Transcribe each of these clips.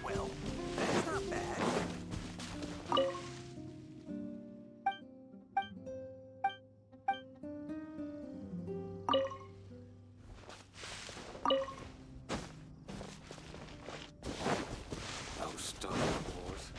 Well, that's not bad. Oh, Star Wars.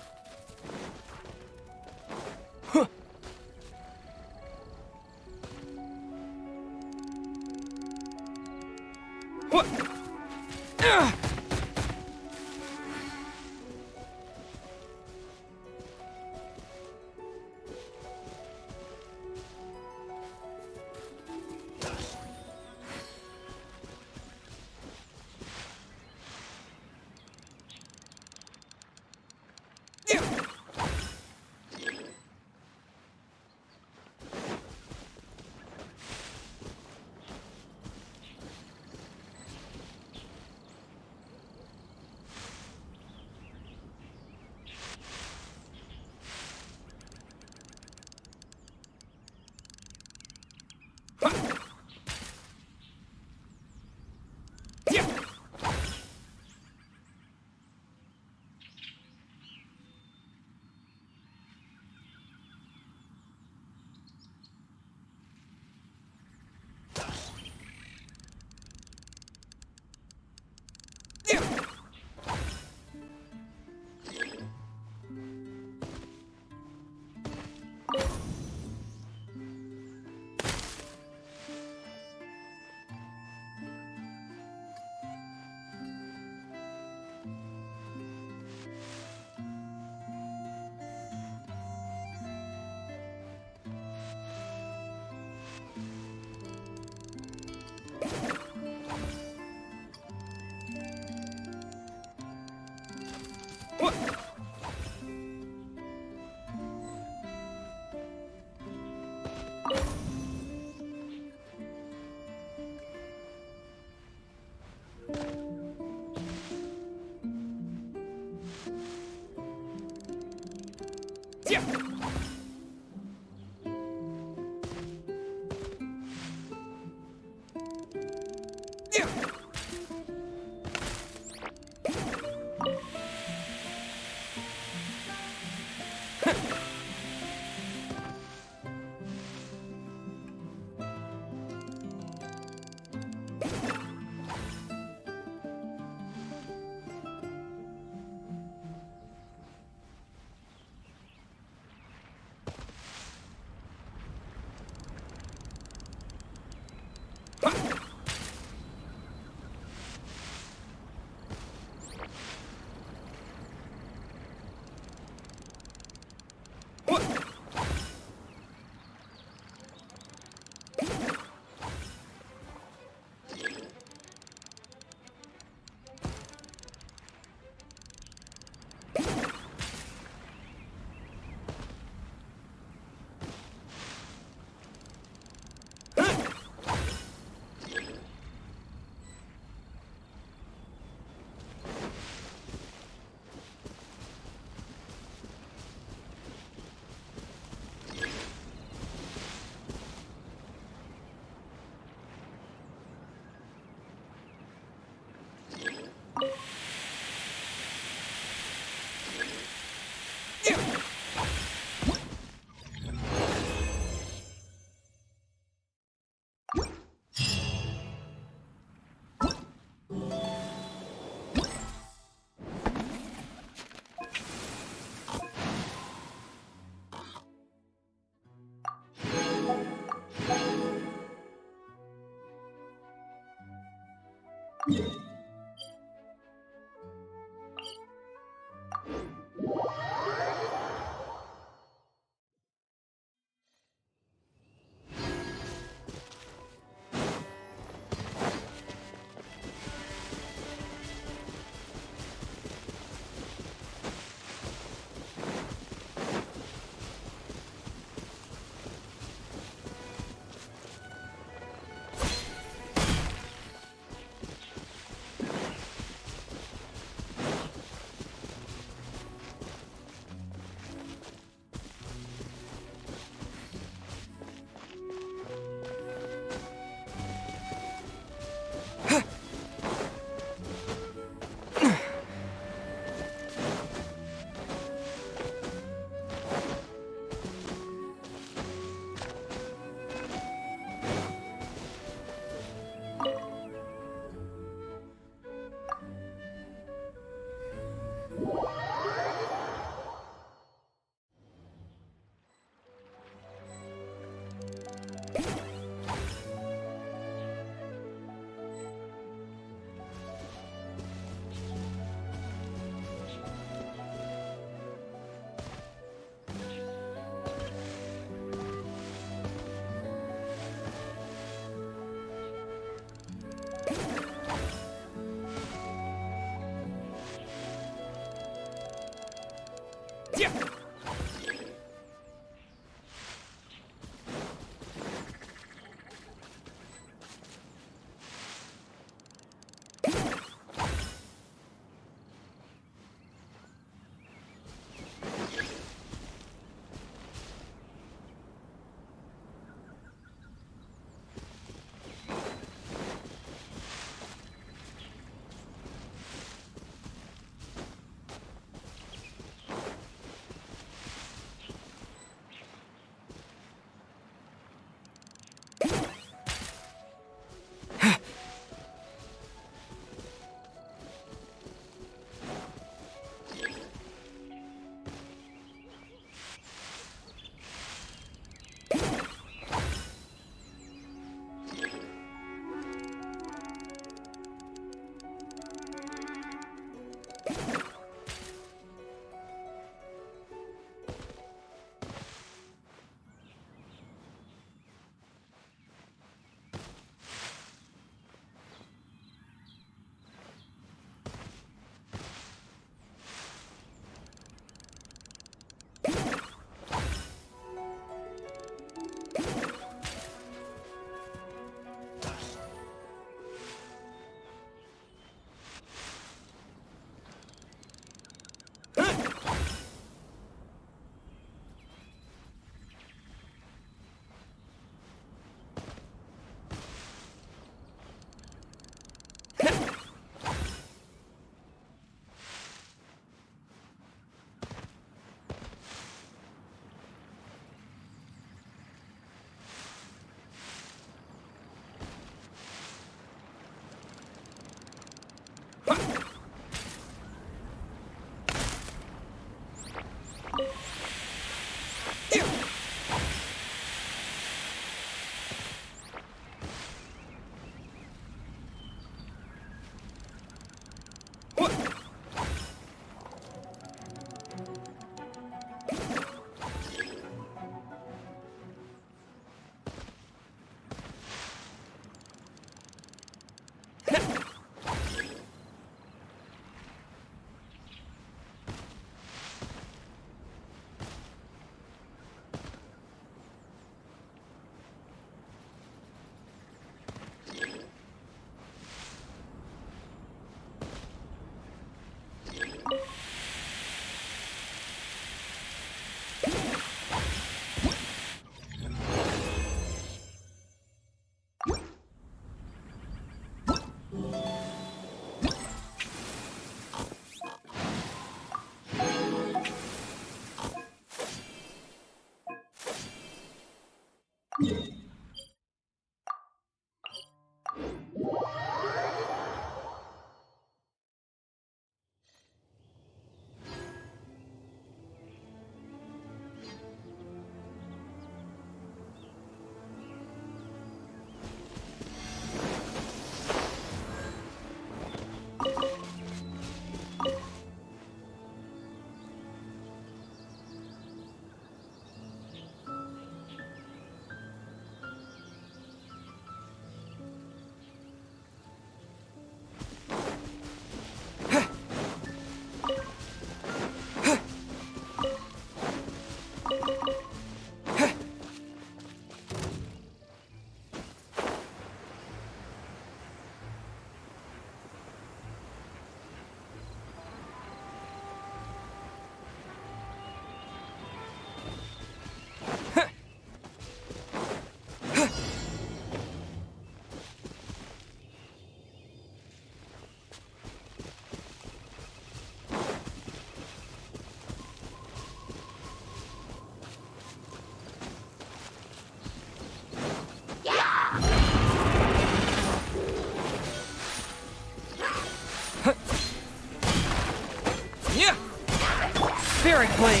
Spirit Blade!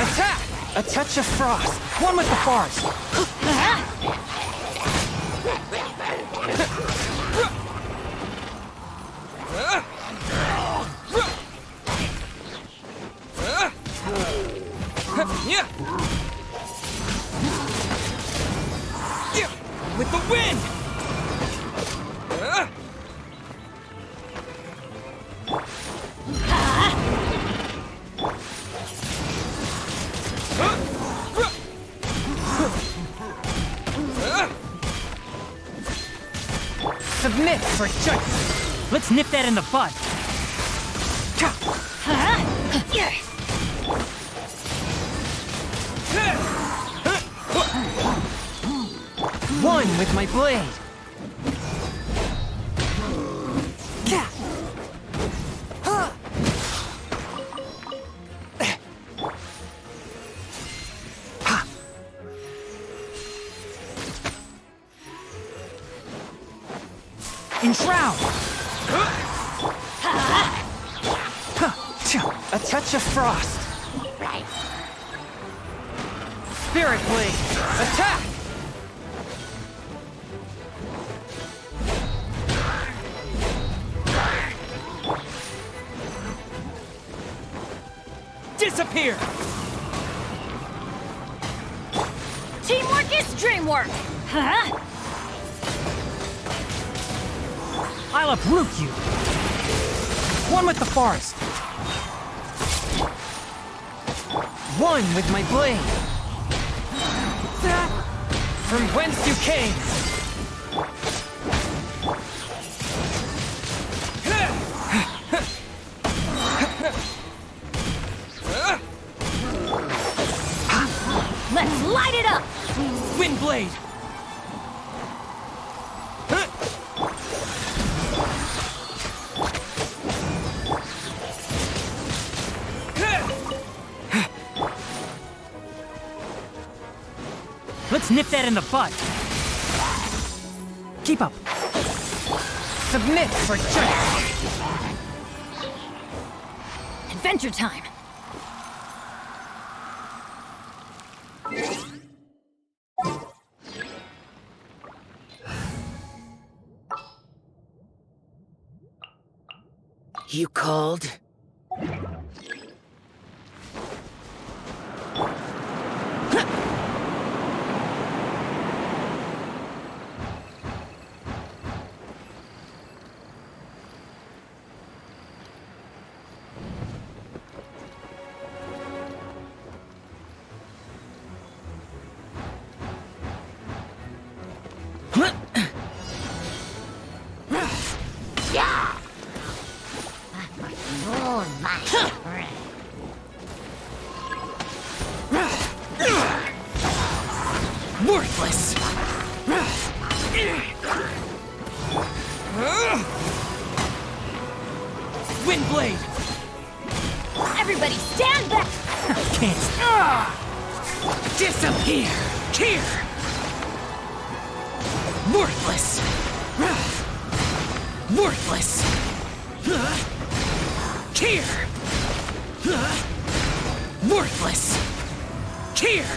Attack! A touch of frost. One with the forest. With the wind! for judgment. Let's nip that in the bud. One with my blade. Enshroud! A touch of frost. Spirit Blade! Attack! Disappear! Teamwork is dreamwork! Huh? I'll uproot you! One with the forest! One with my blade! From whence you came! Let's light it up! Wind blade! Let's nip that in the bud. Keep up. Submit for judgment. Adventure time! You called? Worthless! Wind blade! Everybody stand back! Can't. Disappear! Here! Worthless! Worthless! Here! Worthless! Here!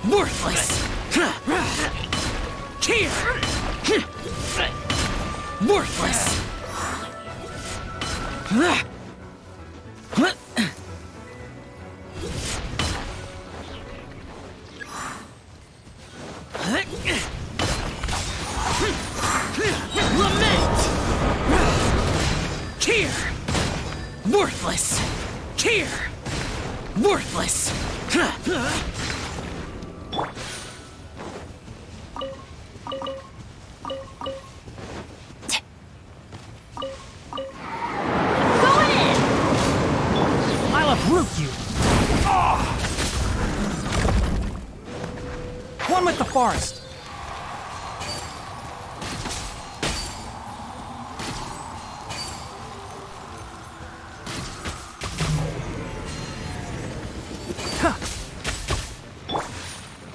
Worthless! Here! Worthless! Lament! Here! Worthless! Here! Worthless! Going in! I'll uproot you! One with the forest!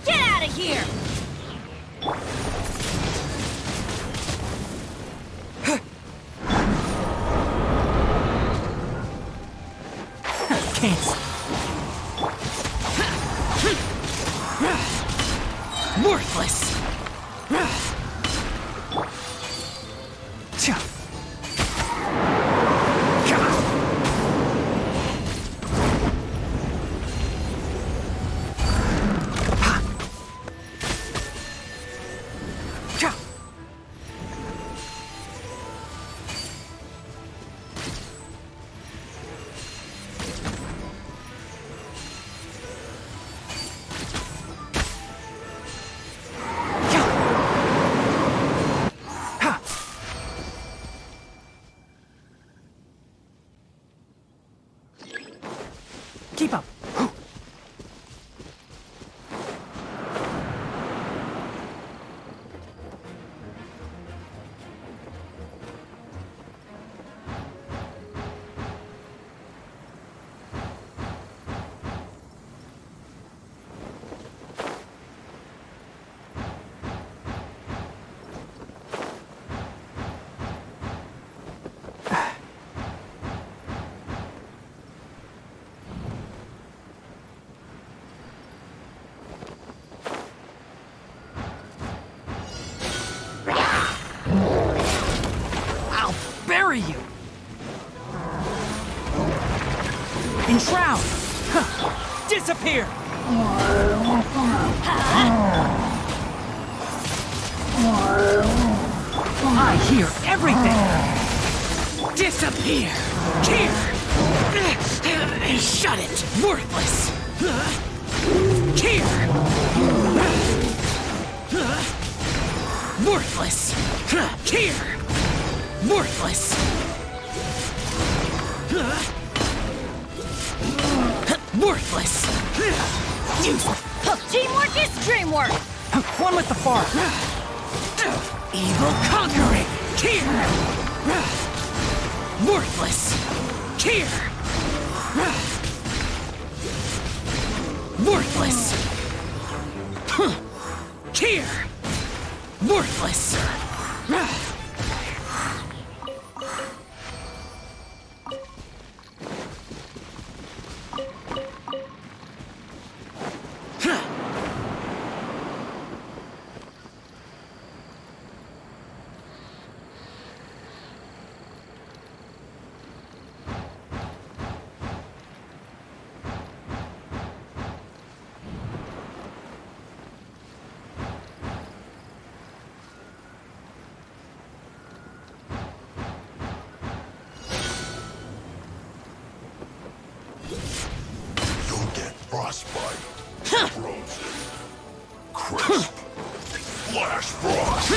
Get out of here! Can't. Worthless! Keep up. Bury you! Enshroud! Huh. Disappear! I hear everything! Disappear! Here! Shut it! Worthless! Here! Worthless! Here! Worthless! Worthless! Teamwork is dreamwork! One with the fart! Evil conquering! Here! Worthless! Here! Worthless! Here! Worthless! You'll get frostbite, frozen, crisp, flash frost.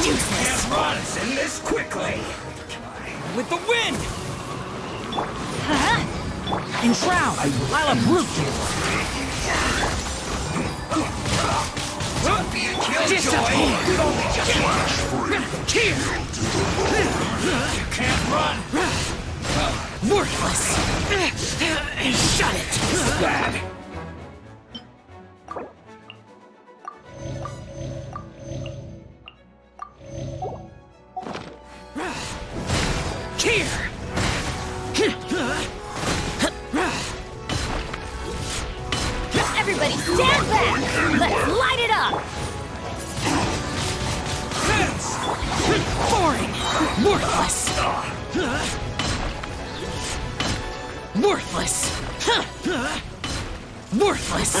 Useless! Can't run in this quickly. With the wind! Enshroud! I'll uproot you! Don't be a killjoy. Disappear! Only just Flash free. Here! You can't run. Worthless! Shut it! Bad. Here! Everybody stand back! Let's light it up! Boring! Worthless! Worthless! Worthless!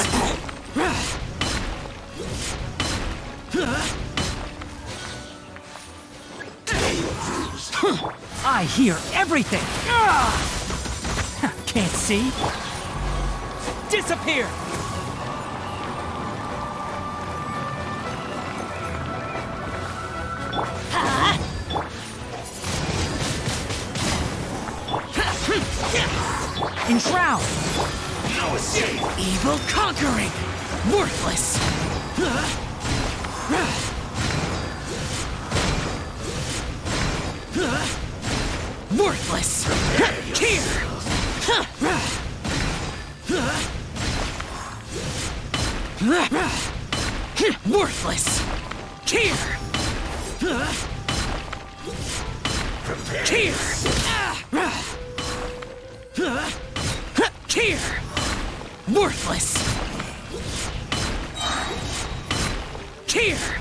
I hear everything! Can't see? Disappear! Enshroud! No escape. Evil conquering! Worthless! Worthless! Here! Worthless! Here! Here! Here! Worthless! Here!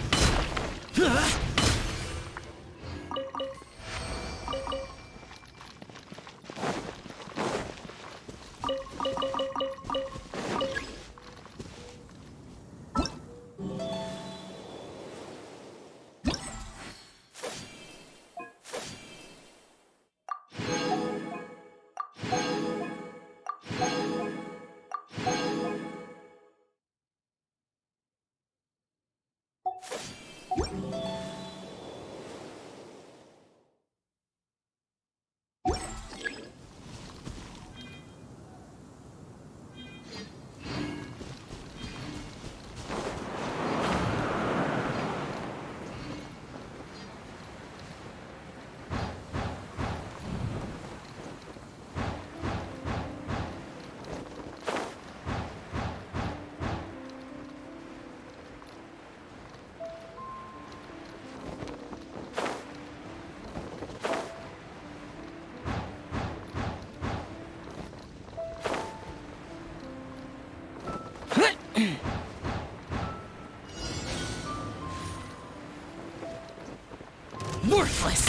Worthless!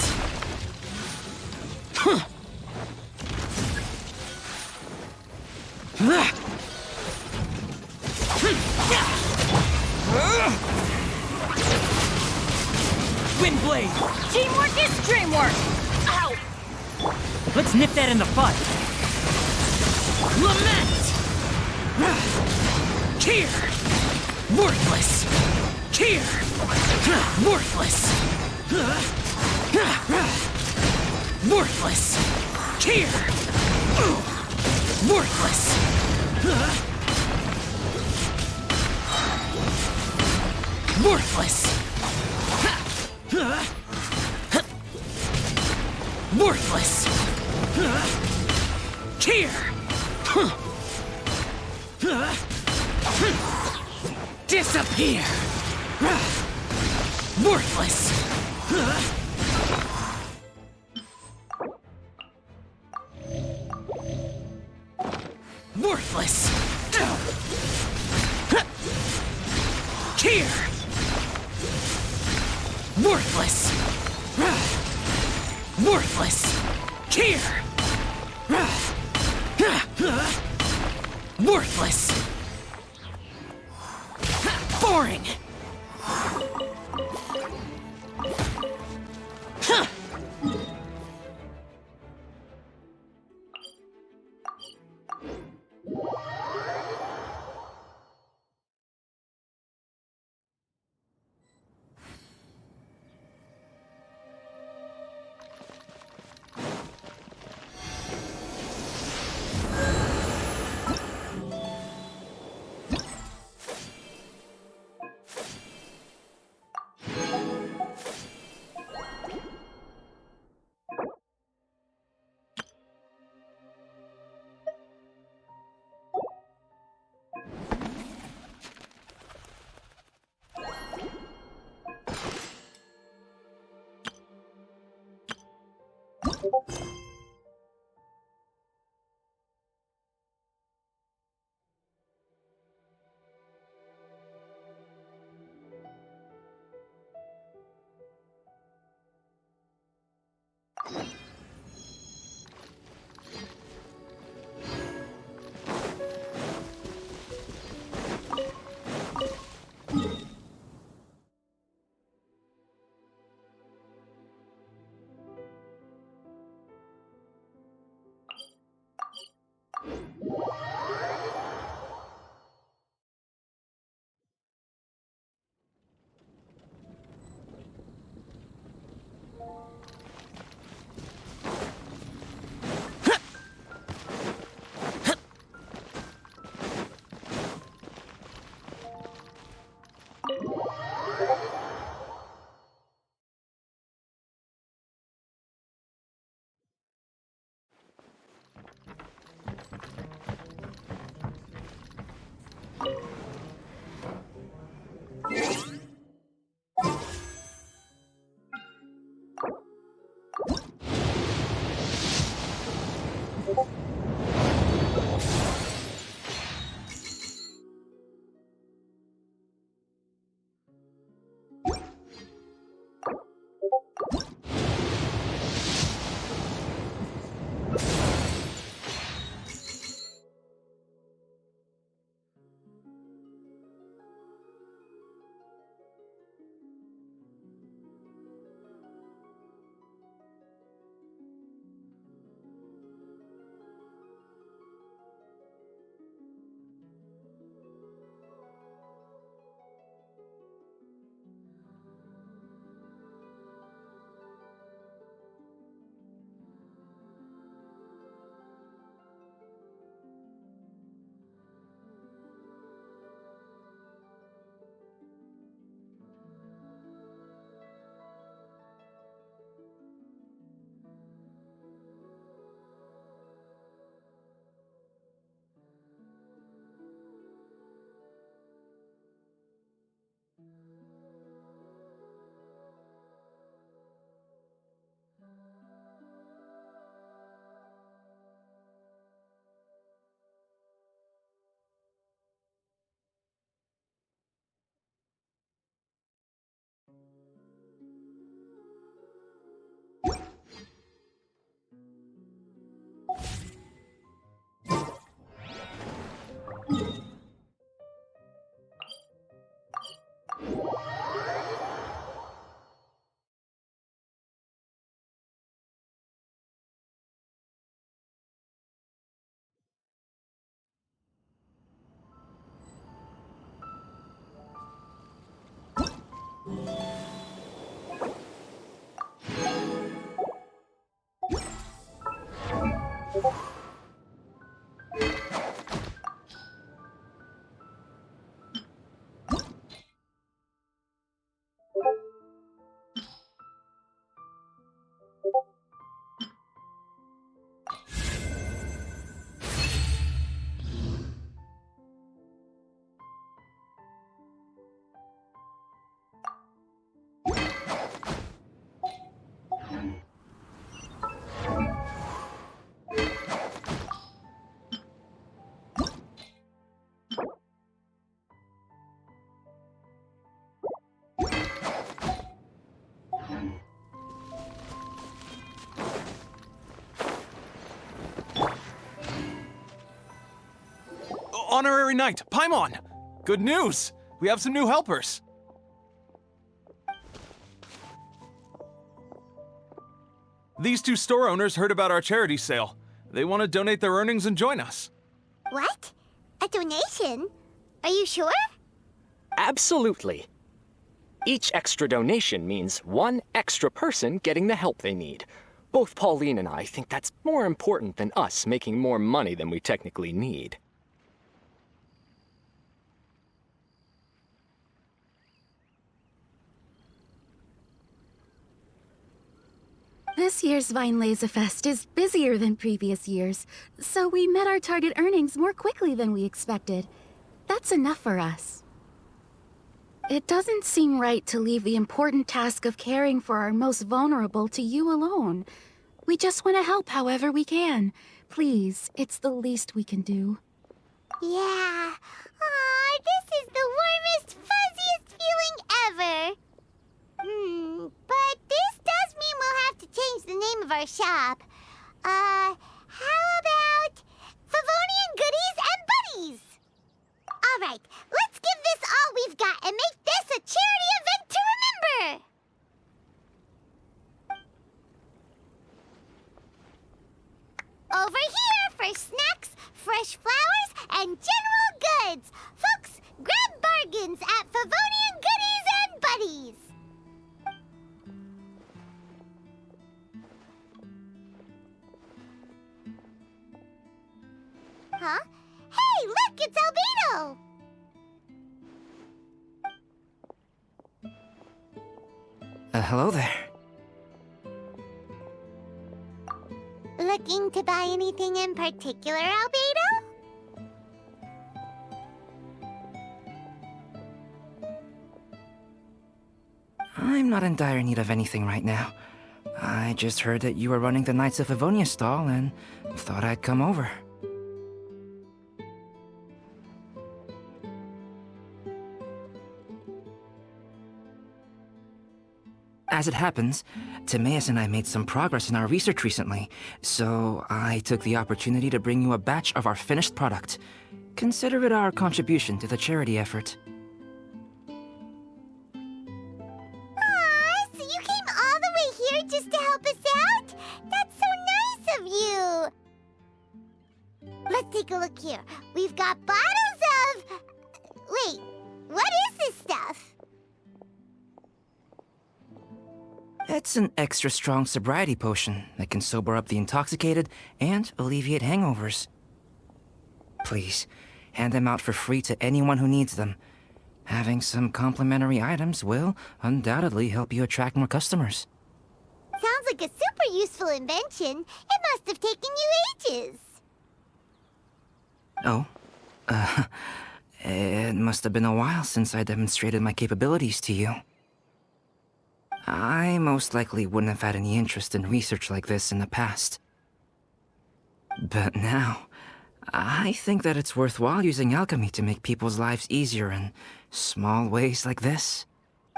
Huh. Windblade! Teamwork is dreamwork! Ow! Let's nip that in the bud! Lament! Cheer! Worthless! Cheer! Worthless! Worthless! Cheer! Worthless! Worthless! Worthless! Cheer! Disappear! Worthless! Worthless! Cheer! Worthless! Worthless! Cheer! Worthless! Boring! Huh. Honorary Knight, Paimon! Good news! We have some new helpers! These two store owners heard about our charity sale. They want to donate their earnings and join us. What? A donation? Are you sure? Absolutely. Each extra donation means one extra person getting the help they need. Both Pauline and I think that's more important than us making more money than we technically need. This year's Vine Laser Fest is busier than previous years, so we met our target earnings more quickly than we expected. That's enough for us. It doesn't seem right to leave the important task of caring for our most vulnerable to you alone. We just want to help however we can. Please, it's the least we can do. Yeah. Aw, this is the warmest, fuzziest feeling ever. But this does mean we'll have to change the name of our shop. How about Favonian Goodies and Buddies? All right, let's give this all we've got and make this a charity event to remember. Over here for snacks, fresh flowers, and general goods. Folks, grab bargains at Favonian Goodies and Buddies. Huh? Hey, look, it's Albedo! Hello there. Looking to buy anything in particular, Albedo? I'm not in dire need of anything right now. I just heard that you were running the Knights of Avonia stall and thought I'd come over. As it happens, Timaeus and I made some progress in our research recently, so I took the opportunity to bring you a batch of our finished product. Consider it our contribution to the charity effort. Aw, so you came all the way here just to help us out? That's so nice of you! Let's take a look here. We've got bottles of... Wait, what is this stuff? It's an extra strong sobriety potion that can sober up the intoxicated and alleviate hangovers. Please, hand them out for free to anyone who needs them. Having some complimentary items will undoubtedly help you attract more customers. Sounds like a super useful invention. It must have taken you ages. Oh, it must have been a while since I demonstrated my capabilities to you. I most likely wouldn't have had any interest in research like this in the past. But now, I think that it's worthwhile using alchemy to make people's lives easier in small ways like this.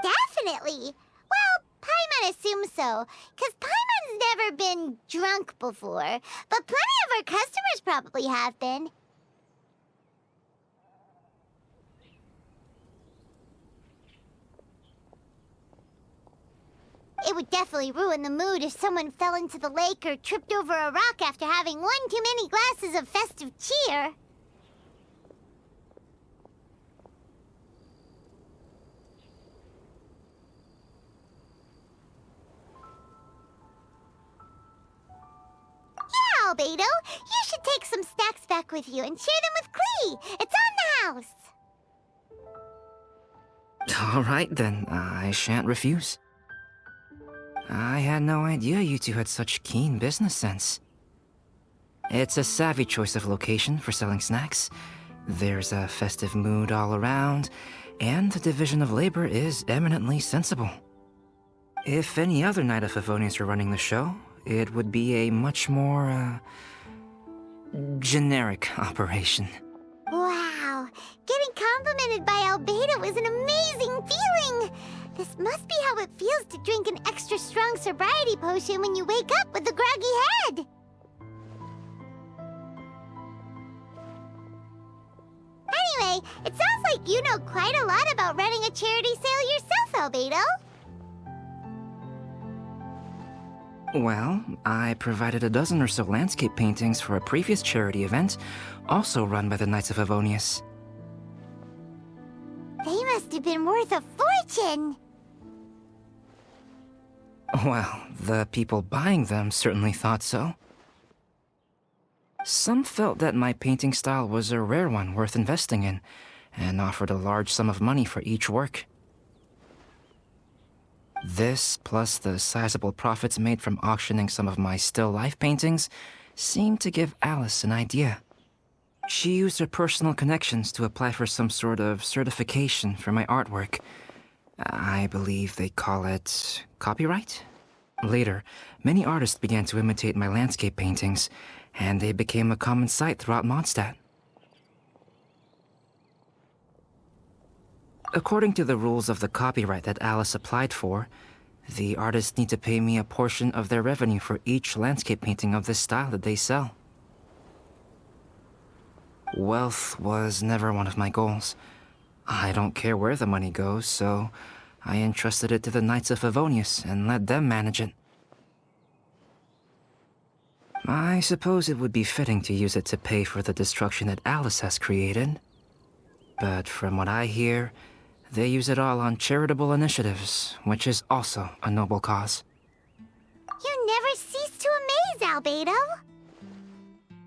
Definitely. Well, Paimon assumes so, because Paimon's never been drunk before, but plenty of our customers probably have been. It would definitely ruin the mood if someone fell into the lake or tripped over a rock after having one too many glasses of festive cheer. Albedo. You should take some snacks back with you and share them with Klee. It's on the house. All right, then. I shan't refuse. I had no idea you two had such keen business sense. It's a savvy choice of location for selling snacks. There's a festive mood all around, and the division of labor is eminently sensible. If any other Knight of Favonius were running the show, it would be a much more, generic operation. Wow, getting complimented by Albedo is an amazing feeling. This must be how it feels to drink an extra strong sobriety potion when you wake up with a groggy head. Anyway, it sounds like you know quite a lot about running a charity sale yourself, Albedo. Well, I provided a dozen or so landscape paintings for a previous charity event, also run by the Knights of Favonius. They must have been worth a fortune. Well, the people buying them certainly thought so. Some felt that my painting style was a rare one worth investing in, and offered a large sum of money for each work. This, plus the sizable profits made from auctioning some of my still life paintings, seemed to give Alice an idea. She used her personal connections to apply for some sort of certification for my artwork. I believe they call it copyright? Later, many artists began to imitate my landscape paintings, and they became a common sight throughout Mondstadt. According to the rules of the copyright that Alice applied for, the artists need to pay me a portion of their revenue for each landscape painting of this style that they sell. Wealth was never one of my goals. I don't care where the money goes, so I entrusted it to the Knights of Favonius and let them manage it. I suppose it would be fitting to use it to pay for the destruction that Alice has created. But from what I hear, they use it all on charitable initiatives, which is also a noble cause. You never cease to amaze, Albedo.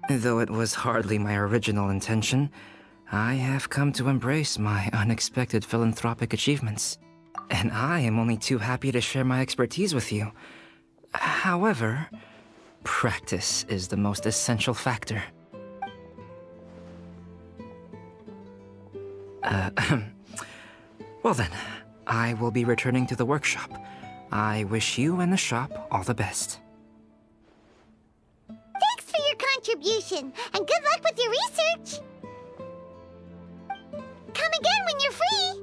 Though it was hardly my original intention, I have come to embrace my unexpected philanthropic achievements. And I am only too happy to share my expertise with you. However, practice is the most essential factor. Well then, I will be returning to the workshop. I wish you and the shop all the best. Thanks for your contribution, and good luck with your research. Come again when you're free.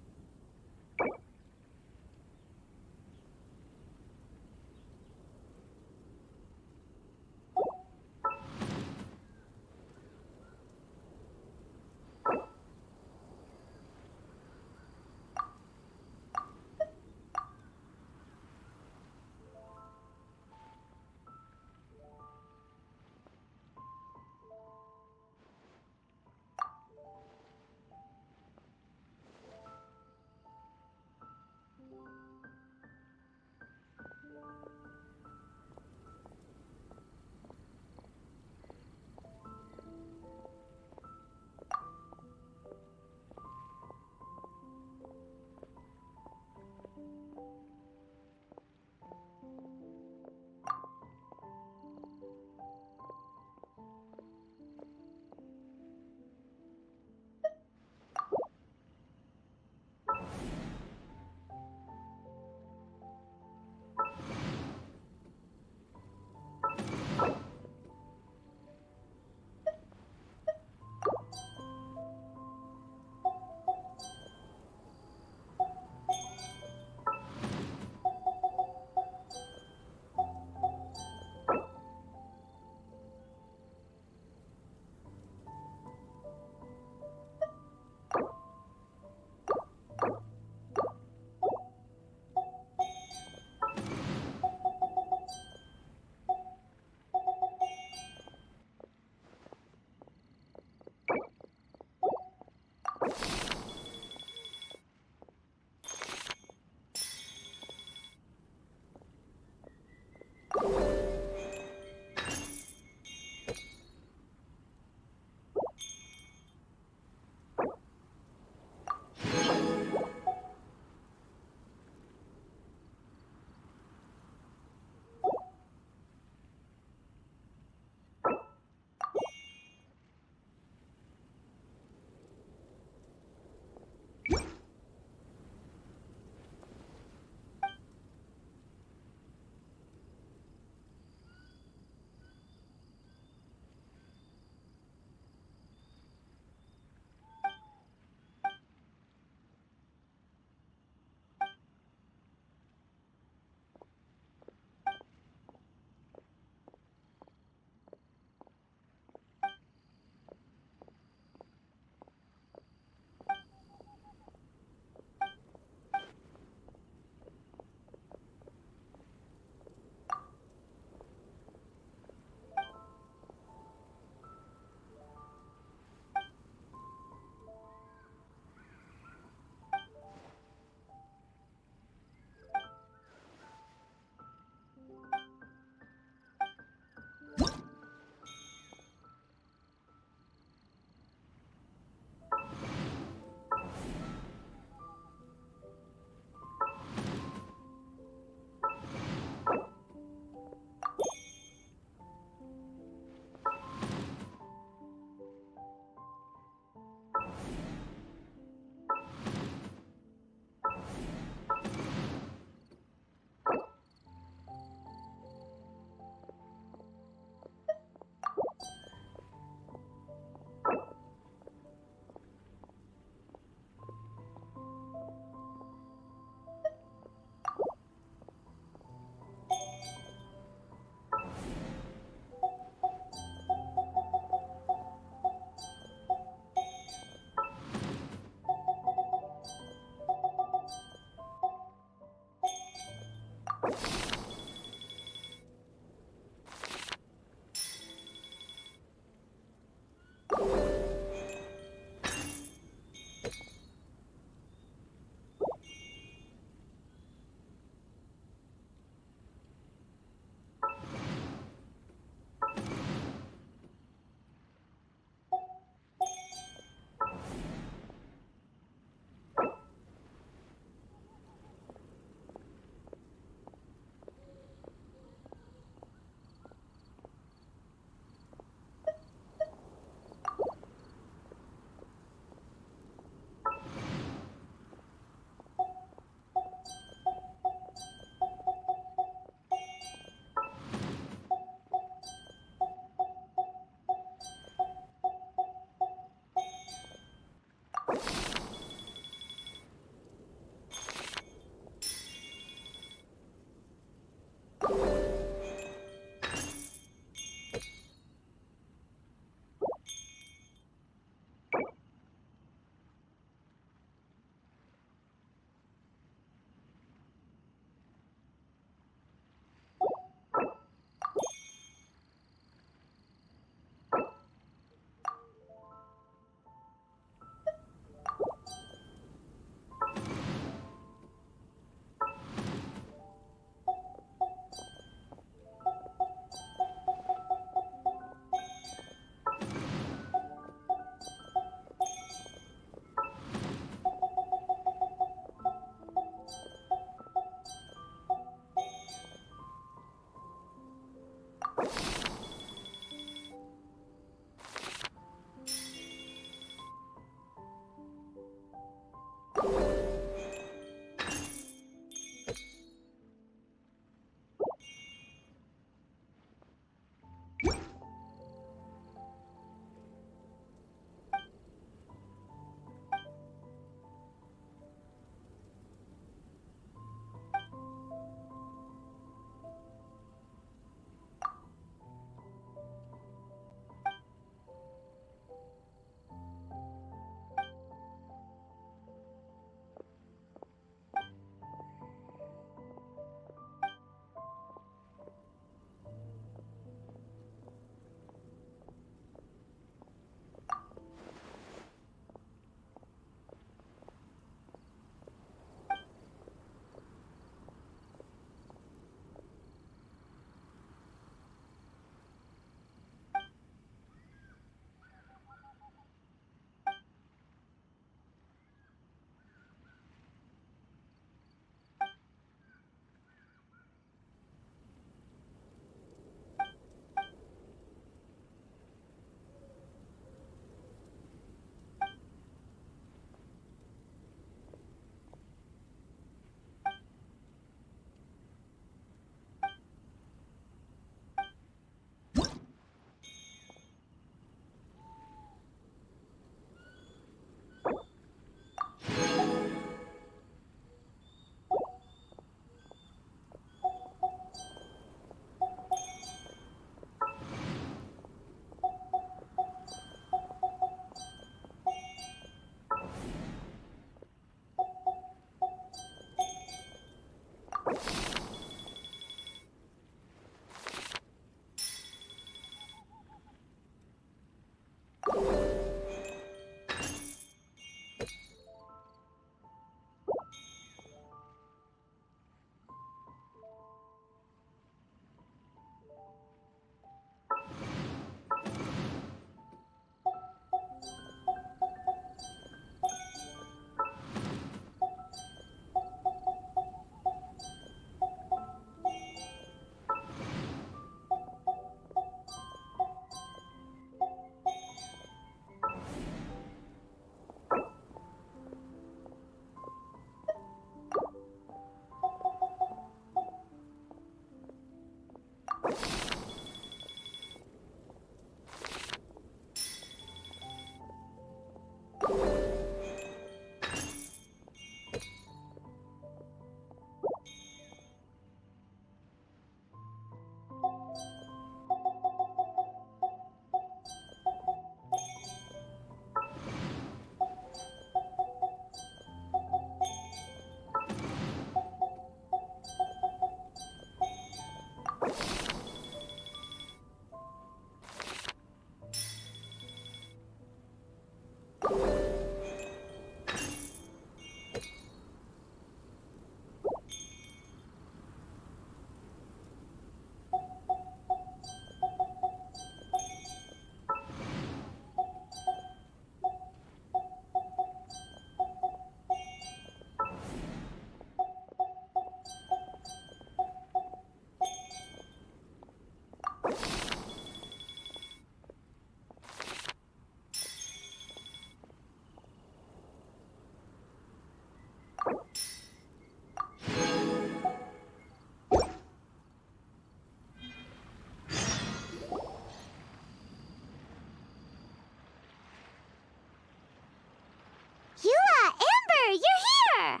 Eula, Amber, you're here!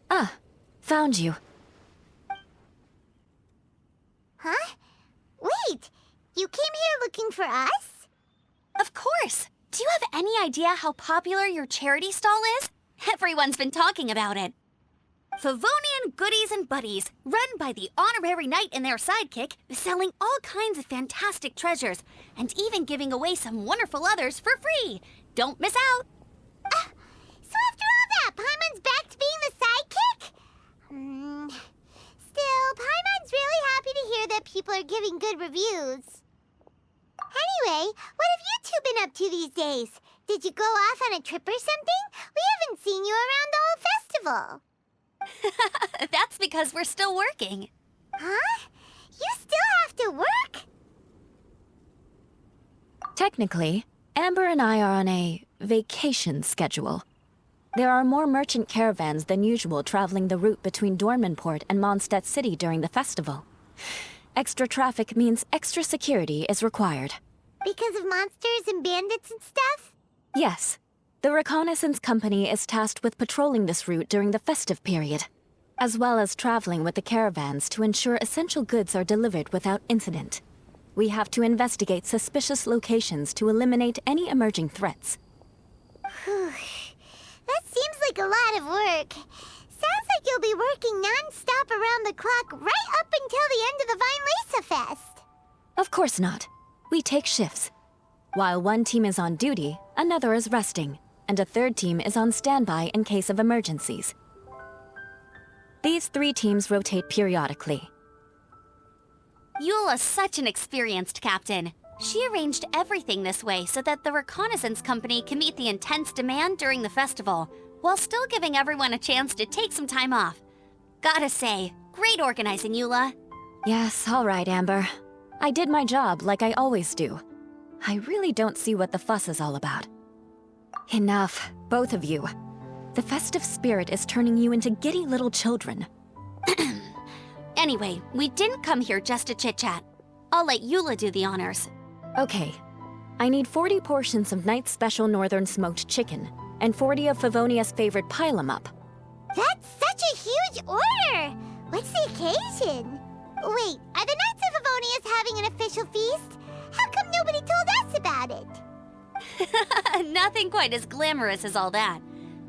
Ah, found you. Huh? Wait, you came here looking for us? Of course! Do you have any idea how popular your charity stall is? Everyone's been talking about it. Favonian Goodies and Buddies, run by the honorary knight and their sidekick, selling all kinds of fantastic treasures, and even giving away some wonderful others for free. Don't miss out! So after all that, Paimon's back to being the sidekick? Still, Paimon's really happy to hear that people are giving good reviews. Anyway, what have you two been up to these days? Did you go off on a trip or something? We haven't seen you around the whole festival. That's because we're still working. Huh? You still have to work? Technically, Amber and I are on a vacation schedule. There are more merchant caravans than usual traveling the route between Dormanport and Mondstadt City during the festival. Extra traffic means extra security is required. Because of monsters and bandits and stuff? Yes. The reconnaissance company is tasked with patrolling this route during the festive period, as well as traveling with the caravans to ensure essential goods are delivered without incident. We have to investigate suspicious locations to eliminate any emerging threats. That seems like a lot of work. Sounds like you'll be working non-stop around the clock right up until the end of the Vine Lesa Fest. Of course not. We take shifts. While one team is on duty, another is resting, and a third team is on standby in case of emergencies. These 3 teams rotate periodically. Eula's such an experienced captain. She arranged everything this way so that the reconnaissance company can meet the intense demand during the festival, while still giving everyone a chance to take some time off. Gotta say, great organizing, Eula. Yes, all right, Amber. I did my job like I always do. I really don't see what the fuss is all about. Enough, both of you. The festive spirit is turning you into giddy little children. Anyway, we didn't come here just to chit-chat. I'll let Eula do the honors. Okay. I need 40 portions of Knight's Special Northern Smoked Chicken, and 40 of Favonia's favorite pile-em-up. That's such a huge order! What's the occasion? Wait, are the Knights of Favonius having an official feast? How come nobody told us about it? Nothing quite as glamorous as all that.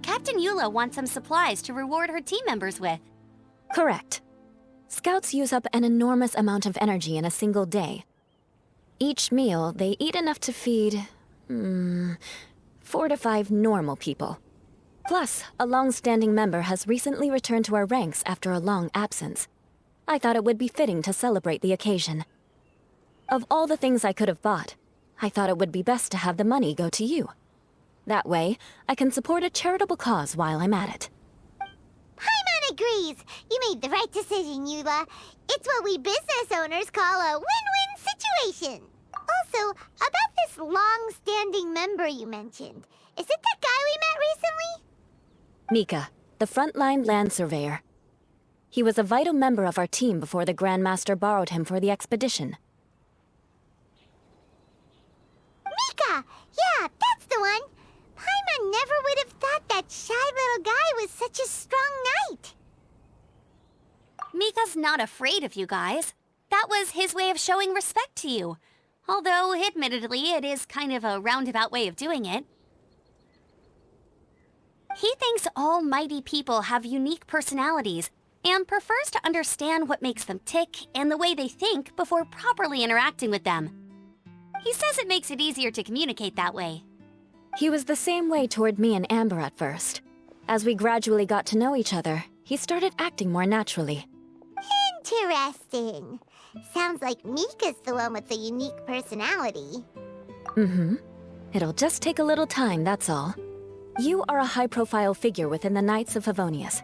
Captain Eula wants some supplies to reward her team members with. Correct. Scouts use up an enormous amount of energy in a single day. Each meal, they eat enough to feed 4 to 5 normal people. Plus, a long-standing member has recently returned to our ranks after a long absence. I thought it would be fitting to celebrate the occasion. Of all the things I could have bought, I thought it would be best to have the money go to you. That way, I can support a charitable cause while I'm at it. Paimon agrees. You made the right decision, Eula. It's what we business owners call a win-win situation. Also, about this long-standing member you mentioned, is it that guy we met recently? Mika, the frontline land surveyor. He was a vital member of our team before the Grandmaster borrowed him for the expedition. Mika! Yeah, that's the one! Paimon never would have thought that shy little guy was such a strong knight. Mika's not afraid of you guys. That was his way of showing respect to you. Although, admittedly, it is kind of a roundabout way of doing it. He thinks all mighty people have unique personalities, and prefers to understand what makes them tick and the way they think before properly interacting with them. He says it makes it easier to communicate that way. He was the same way toward me and Amber at first. As we gradually got to know each other, he started acting more naturally. Interesting. Sounds like Mika's the one with the unique personality. Mm-hmm. It'll just take a little time, that's all. You are a high-profile figure within the Knights of Favonius.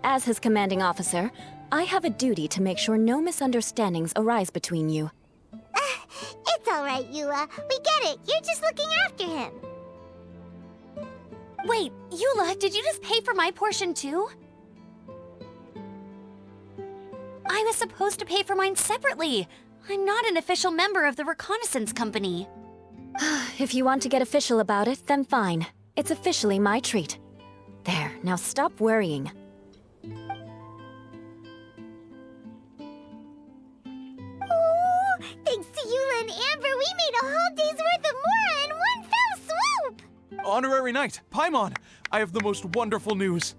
As his commanding officer, I have a duty to make sure no misunderstandings arise between you. It's all right, Eula. We get it. You're just looking after him. Wait, Eula, did you just pay for my portion too? I was supposed to pay for mine separately. I'm not an official member of the reconnaissance company. If you want to get official about it, then fine. It's officially my treat. There, now stop worrying. Oh, thanks to Eula and Amber, we made a whole day's worth of Mora in one fell swoop! Honorary Knight, Paimon, I have the most wonderful news.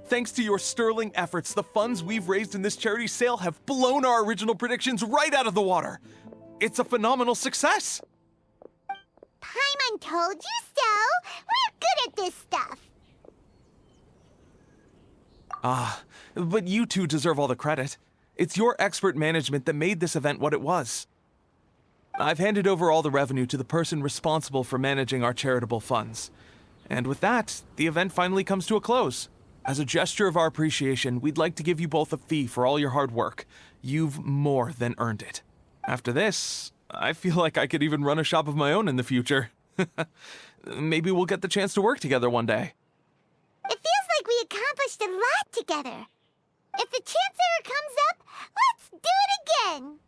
Thanks to your sterling efforts, the funds we've raised in this charity sale have blown our original predictions right out of the water. It's a phenomenal success! Paimon told you so! We're good at this stuff! But you two deserve all the credit. It's your expert management that made this event what it was. I've handed over all the revenue to the person responsible for managing our charitable funds. And with that, the event finally comes to a close. As a gesture of our appreciation, we'd like to give you both a fee for all your hard work. You've more than earned it. After this, I feel like I could even run a shop of my own in the future. Maybe we'll get the chance to work together one day. It feels like we accomplished a lot together. If the chance ever comes up, let's do it again!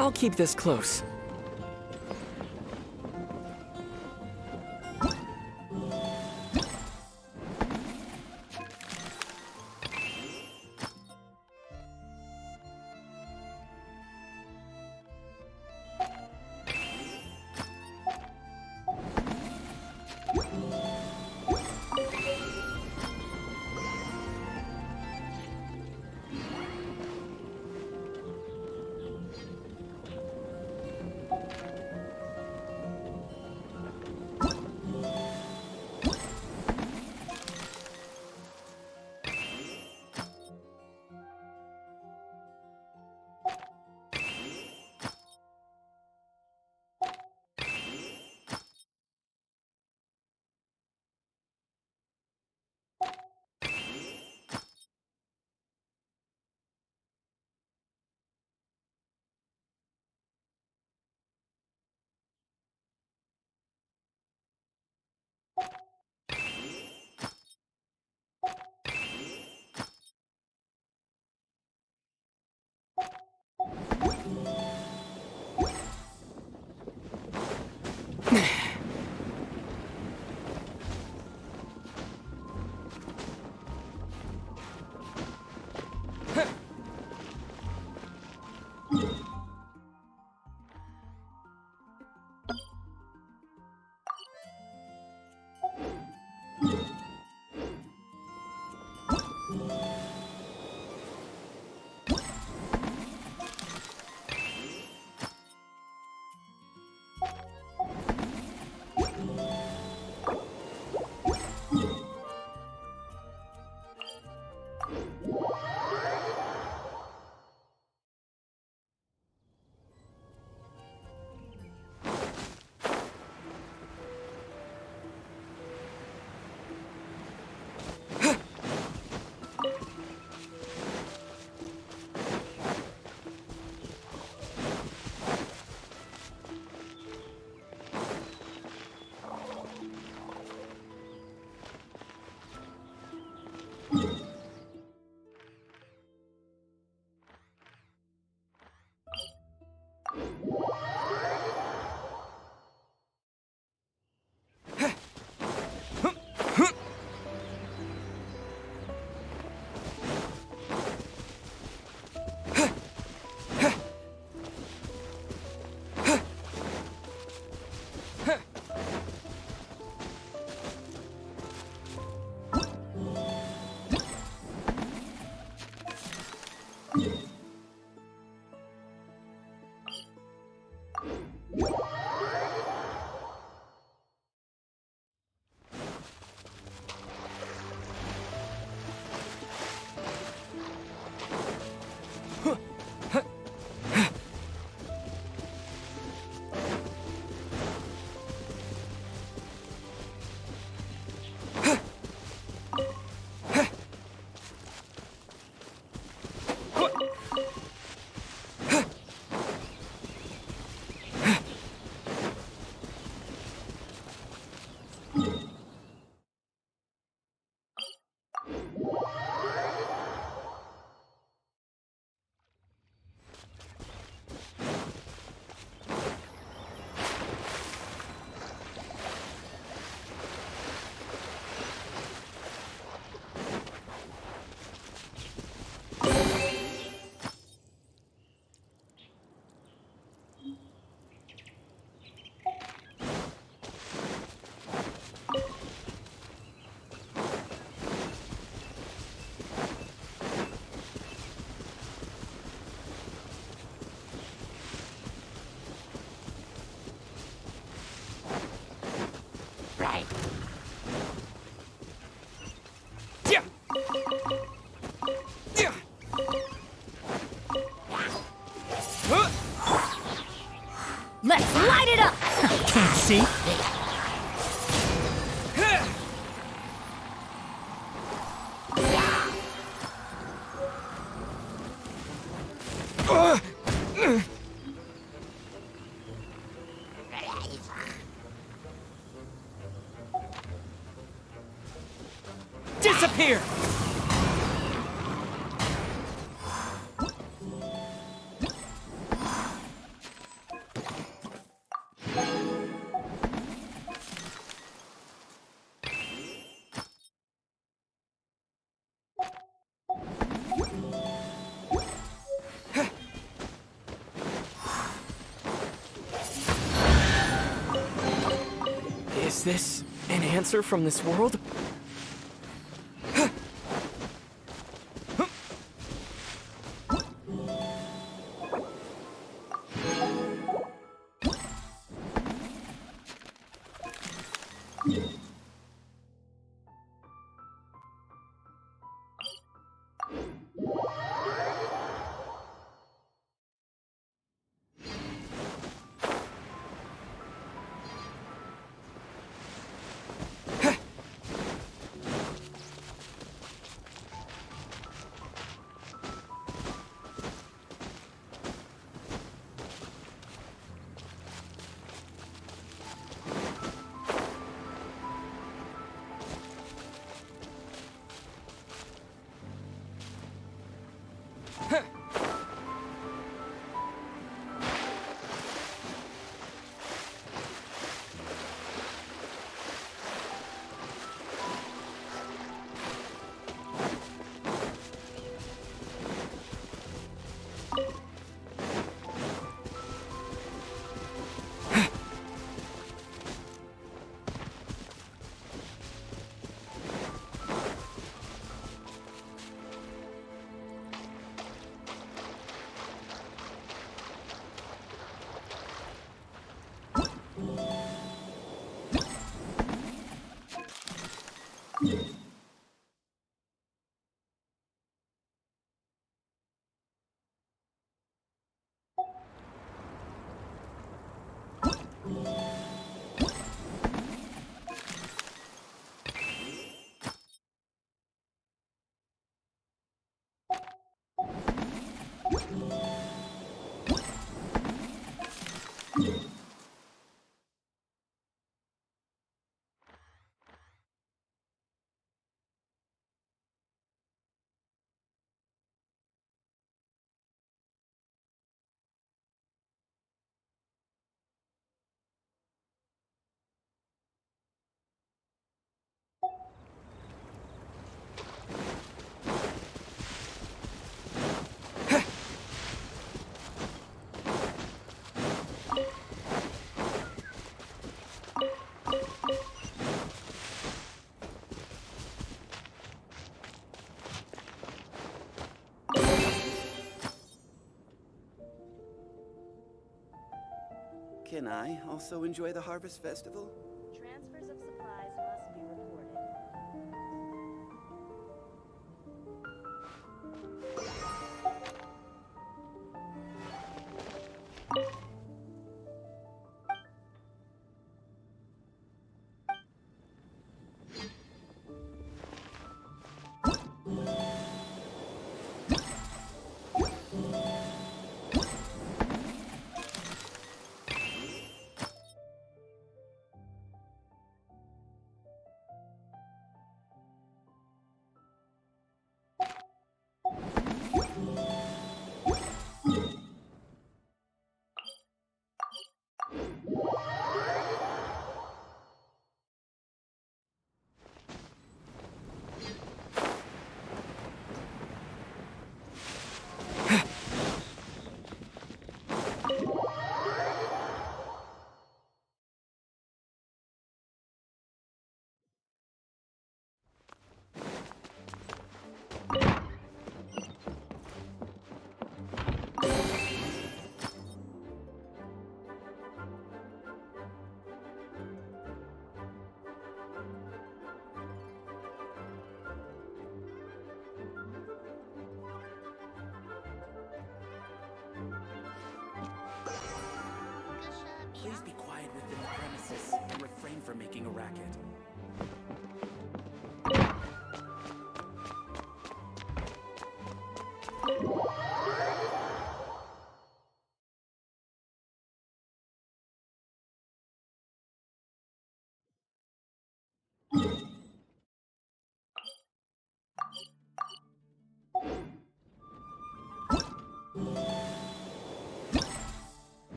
I'll keep this close. Right. Yeah. Yeah. Let's light it up! Can't see. Disappear! Is this an answer from this world? Can I also enjoy the Harvest Festival? Transfers of supplies must be reported. Please be quiet within the premises and refrain from making a racket.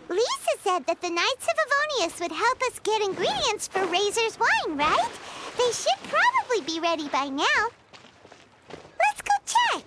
Lisa said that the Knights of Avonius would help us get ingredients for Razor's wine, right? They should probably be ready by now. Let's go check.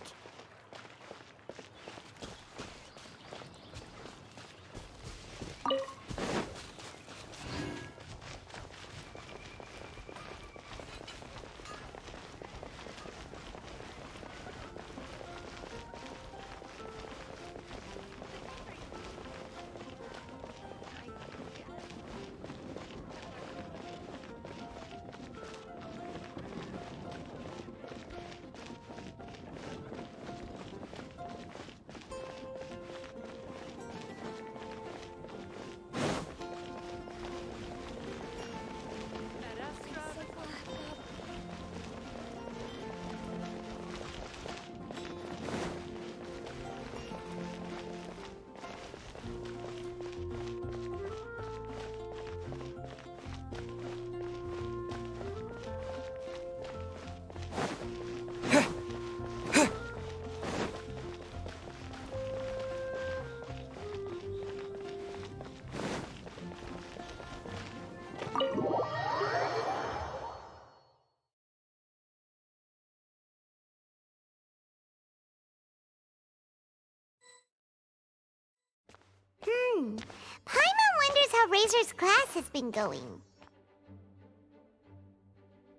Paimon wonders how Razor's class has been going.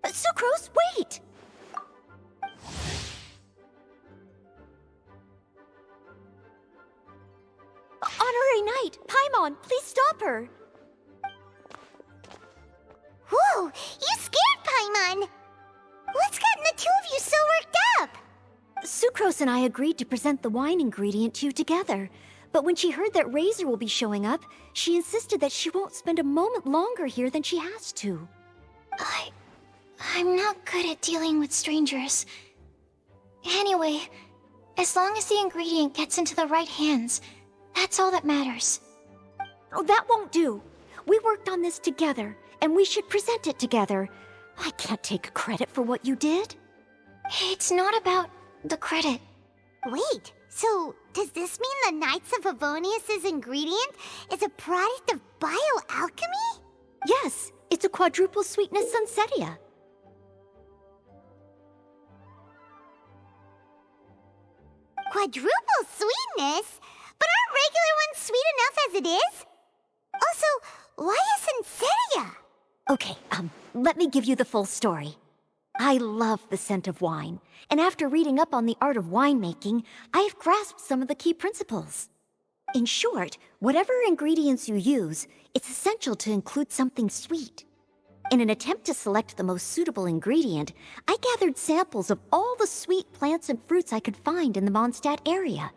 Sucrose, wait! Honorary Knight, Paimon, please stop her! Whoa, you scared Paimon! What's gotten the two of you so worked up? Sucrose and I agreed to present the wine ingredient to you together. But when she heard that Razor will be showing up, she insisted that she won't spend a moment longer here than she has to. I'm not good at dealing with strangers. Anyway, as long as the ingredient gets into the right hands, that's all that matters. Oh, that won't do. We worked on this together, and we should present it together. I can't take credit for what you did. It's not about the credit. Wait, so does this mean the Knights of Avonius' ingredient is a product of bioalchemy? Yes, it's a quadruple sweetness sunsetia. Quadruple sweetness? But aren't regular ones sweet enough as it is? Also, why a sunsetia? Okay, let me give you the full story. I love the scent of wine, and after reading up on the art of winemaking, I have grasped some of the key principles. In short, whatever ingredients you use, it's essential to include something sweet. In an attempt to select the most suitable ingredient, I gathered samples of all the sweet plants and fruits I could find in the Mondstadt area.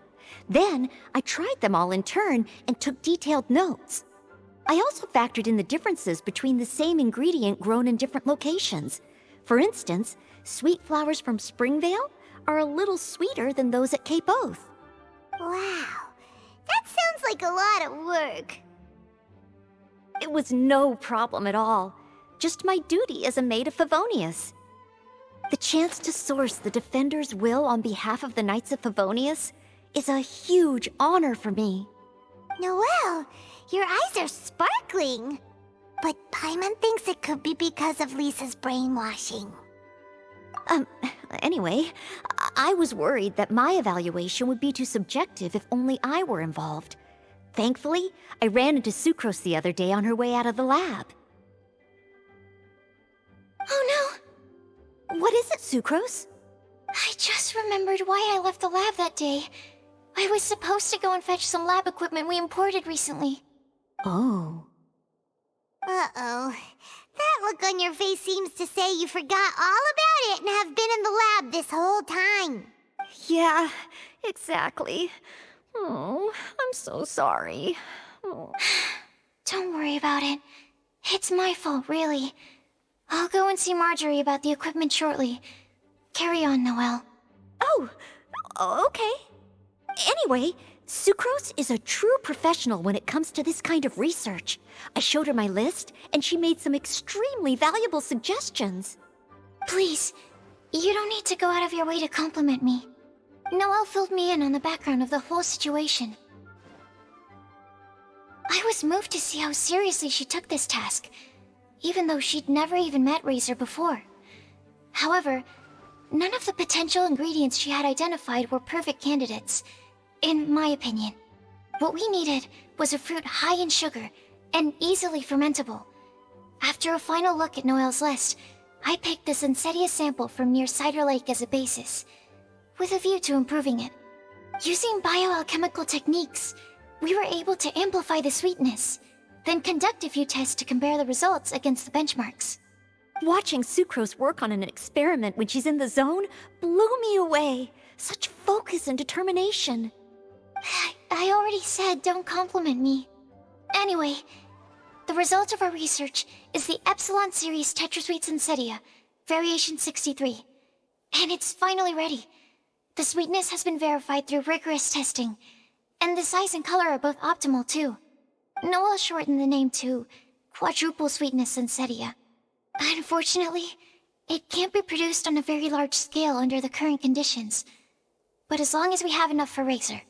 Then, I tried them all in turn and took detailed notes. I also factored in the differences between the same ingredient grown in different locations. For instance, sweet flowers from Springvale are a little sweeter than those at Cape Oath. Wow, that sounds like a lot of work. It was no problem at all. Just my duty as a maid of Favonius. The chance to source the Defender's will on behalf of the Knights of Favonius is a huge honor for me. Noelle, your eyes are sparkling. But Paimon thinks it could be because of Lisa's brainwashing. Anyway, I was worried that my evaluation would be too subjective if only I were involved. Thankfully, I ran into Sucrose the other day on her way out of the lab. Oh no! What is it, Sucrose? I just remembered why I left the lab that day. I was supposed to go and fetch some lab equipment we imported recently. Oh. Uh-oh. That look on your face seems to say you forgot all about it and have been in the lab this whole time. Yeah, exactly. Oh, I'm so sorry. Oh. Don't worry about it. It's my fault, really. I'll go and see Marjorie about the equipment shortly. Carry on, Noelle. Oh, okay. Anyway, Sucrose is a true professional when it comes to this kind of research. I showed her my list, and she made some extremely valuable suggestions. Please, you don't need to go out of your way to compliment me. Noelle filled me in on the background of the whole situation. I was moved to see how seriously she took this task, even though she'd never even met Razor before. However, none of the potential ingredients she had identified were perfect candidates, in my opinion. What we needed was a fruit high in sugar and easily fermentable. After a final look at Noelle's list, I picked the Sensetia sample from near Cider Lake as a basis, with a view to improving it. Using bioalchemical techniques, we were able to amplify the sweetness, then conduct a few tests to compare the results against the benchmarks. Watching Sucrose work on an experiment when she's in the zone blew me away. Such focus and determination. I already said don't compliment me. Anyway, the result of our research is the Epsilon Series Tetrasweet Sensetia, Variation 63. And it's finally ready. The sweetness has been verified through rigorous testing, and the size and color are both optimal too. Noelle shortened the name to Quadruple Sweetness Sensetia. Unfortunately, it can't be produced on a very large scale under the current conditions, but as long as we have enough for Razor.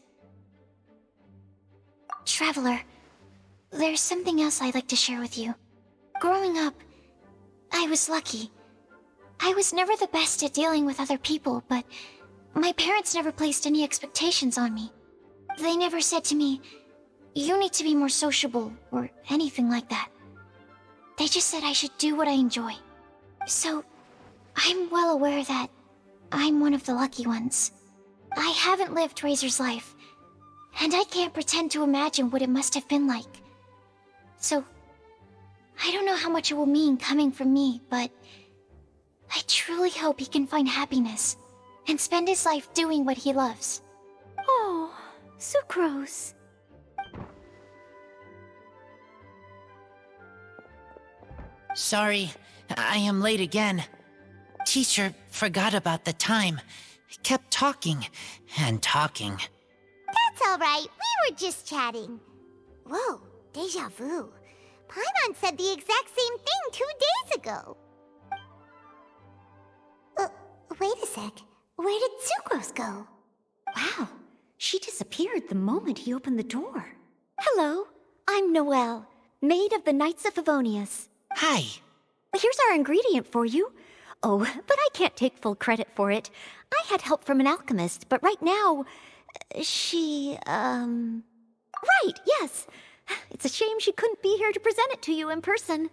Traveler, there's something else I'd like to share with you. Growing up, I was lucky. I was never the best at dealing with other people, but my parents never placed any expectations on me. They never said to me, "You need to be more sociable," or anything like that. They just said I should do what I enjoy. So, I'm well aware that I'm one of the lucky ones. I haven't lived Razor's life, and I can't pretend to imagine what it must have been like. So, I don't know how much it will mean coming from me, but I truly hope he can find happiness and spend his life doing what he loves. Oh, Sucrose. Sorry, I am late again. Teacher forgot about the time. Kept talking and talking. That's all right. We were just chatting. Whoa, déjà vu. Paimon said the exact same thing 2 days ago. Wait a sec. Where did Sucrose go? Wow, she disappeared the moment he opened the door. Hello, I'm Noelle, maid of the Knights of Favonius. Hi. Here's our ingredient for you. Oh, but I can't take full credit for it. I had help from an alchemist, but right now, she, Right, yes. It's a shame she couldn't be here to present it to you in person.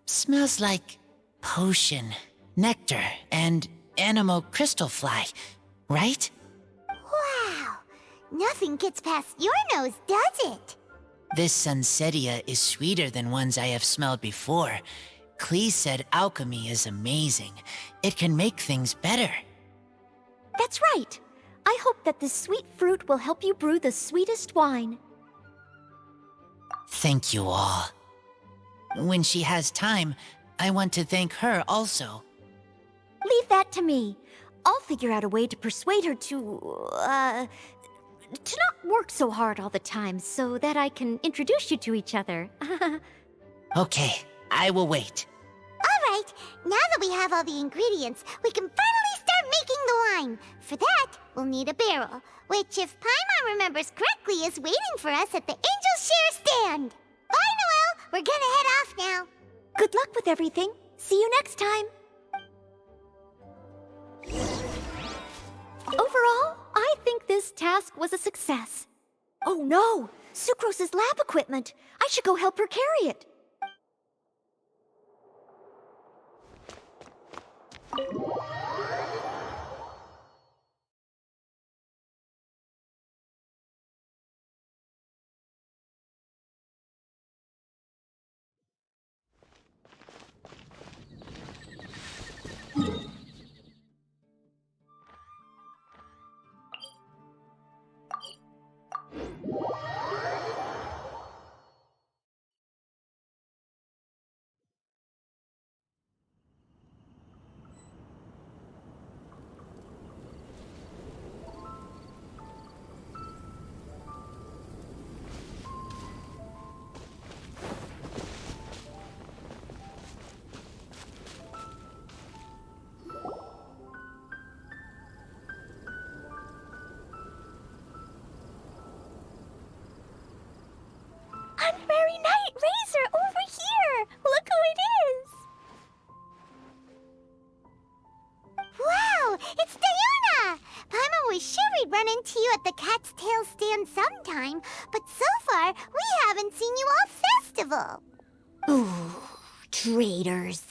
Smells like potion, nectar, and anemo crystal fly, right? Wow. Nothing gets past your nose, does it? This Sunsetia is sweeter than ones I have smelled before. Klee said alchemy is amazing. It can make things better. That's right. I hope that this sweet fruit will help you brew the sweetest wine. Thank you all. When she has time, I want to thank her also. Leave that to me. I'll figure out a way to persuade her to not work so hard all the time so that I can introduce you to each other. Okay, I will wait. All right. Now that we have all the ingredients, we can finally start making the wine. For that, we'll need a barrel, which, if Paimon remembers correctly, is waiting for us at the Angel Share stand. Bye, Noelle. We're gonna head off now. Good luck with everything. See you next time. Overall, I think this task was a success. Oh no! Sucrose's lab equipment! I should go help her carry it. honorary knight, Razor, over here! Look who it is! Wow, it's Diona! I'm always sure we'd run into you at the Cat's Tail stand sometime, but so far, we haven't seen you all festival. Ooh, traitors.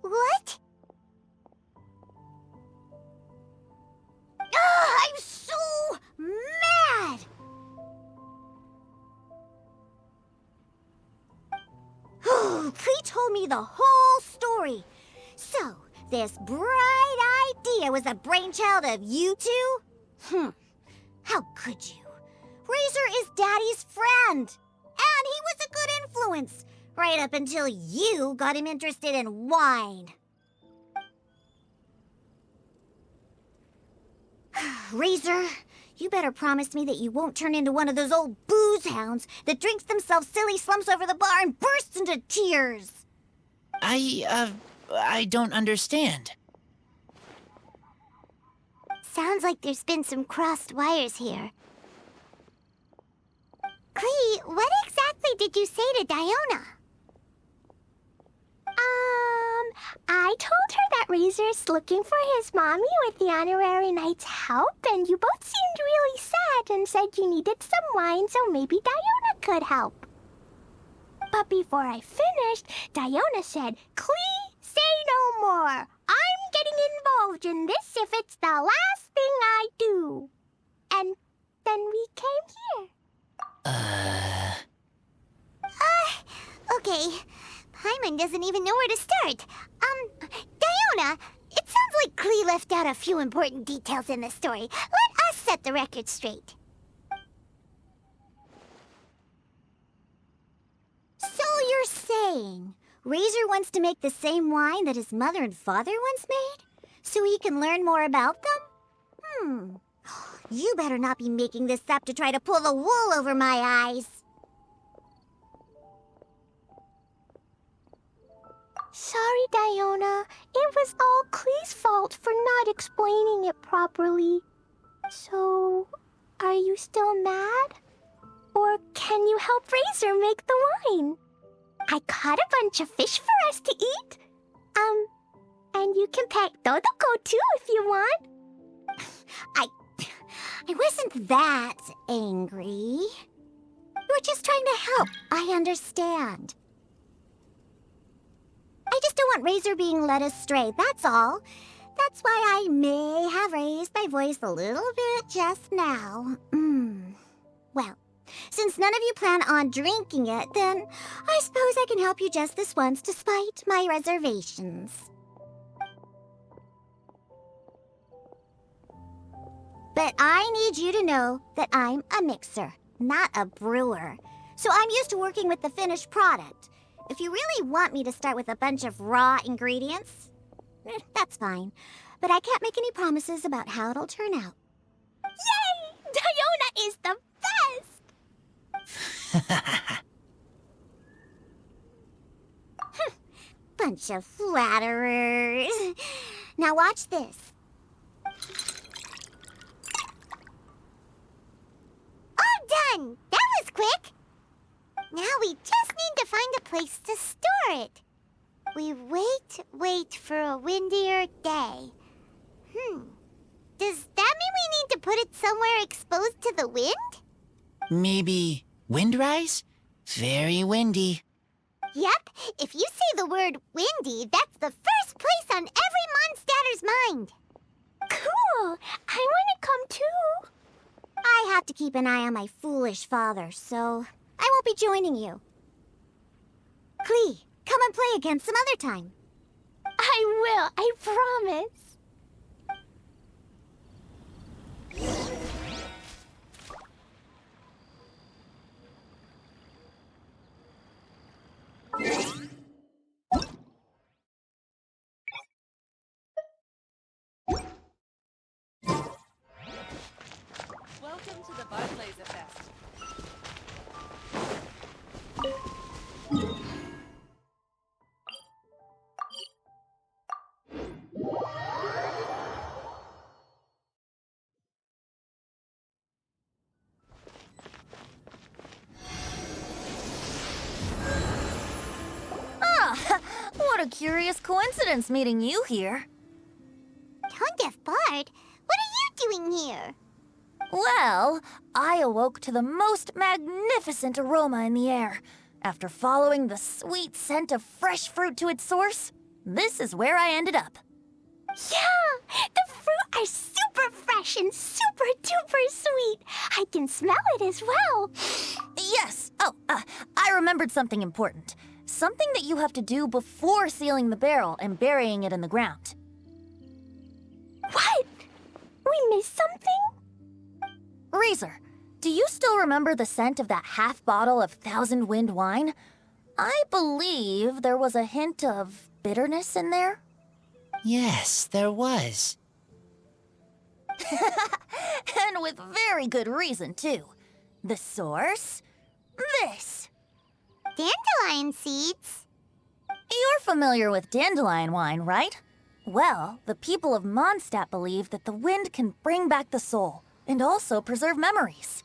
What? I'm so mad! Klee told me the whole story. So, this bright idea was a brainchild of you two? How could you? Razor is Daddy's friend. And he was a good influence. Right up until you got him interested in wine. Razor, you better promise me that you won't turn into one of those old booze hounds that drinks themselves silly, slumps over the bar, and bursts into tears. I don't understand. Sounds like there's been some crossed wires here. Klee, what exactly did you say to Diona? I told her that Razor's looking for his mommy with the honorary knight's help, and you both seemed really sad and said you needed some wine, so maybe Diona could help. But before I finished, Diona said, Klee, say no more. I'm getting involved in this if it's the last thing I do. And then we came here. Okay. Paimon doesn't even know where to start. Diona, it sounds like Klee left out a few important details in the story. Let us set the record straight. So you're saying Razor wants to make the same wine that his mother and father once made? So he can learn more about them? You better not be making this up to try to pull the wool over my eyes. Sorry, Diona. It was all Klee's fault for not explaining it properly. So, are you still mad? Or can you help Razor make the wine? I caught a bunch of fish for us to eat. And you can pet Dodoko too if you want. I wasn't that angry. You were just trying to help. I understand. I just don't want Razor being led astray, that's all. That's why I may have raised my voice a little bit just now. Well, since none of you plan on drinking it, then I suppose I can help you just this once despite my reservations. But I need you to know that I'm a mixer, not a brewer. So I'm used to working with the finished product. If you really want me to start with a bunch of raw ingredients, that's fine. But I can't make any promises about how it'll turn out. Yay! Diona is the best! Bunch of flatterers. Now watch this. All done! That was quick! Now we just need to find a place to store it. We wait for a windier day. Does that mean we need to put it somewhere exposed to the wind? Maybe windrise? Very windy. Yep, if you say the word windy, that's the first place on every Mondstatter's mind. Cool! I want to come too. I have to keep an eye on my foolish father, so I won't be joining you. Klee, come and play again some other time. I will, I promise. Welcome to the Ballads Fest. What a curious coincidence meeting you here. Tone-deaf bard? What are you doing here? Well, I awoke to the most magnificent aroma in the air. After following the sweet scent of fresh fruit to its source, this is where I ended up. Yeah! The fruit are super fresh and super duper sweet. I can smell it as well. Yes. Oh, I remembered something important. Something that you have to do before sealing the barrel and burying it in the ground. What? We missed something? Razor, do you still remember the scent of that half bottle of Thousand Wind wine? I believe there was a hint of bitterness in there. Yes, there was. And with very good reason, too. The source? This. Dandelion seeds? You're familiar with dandelion wine, right? Well, the people of Mondstadt believe that the wind can bring back the soul and also preserve memories.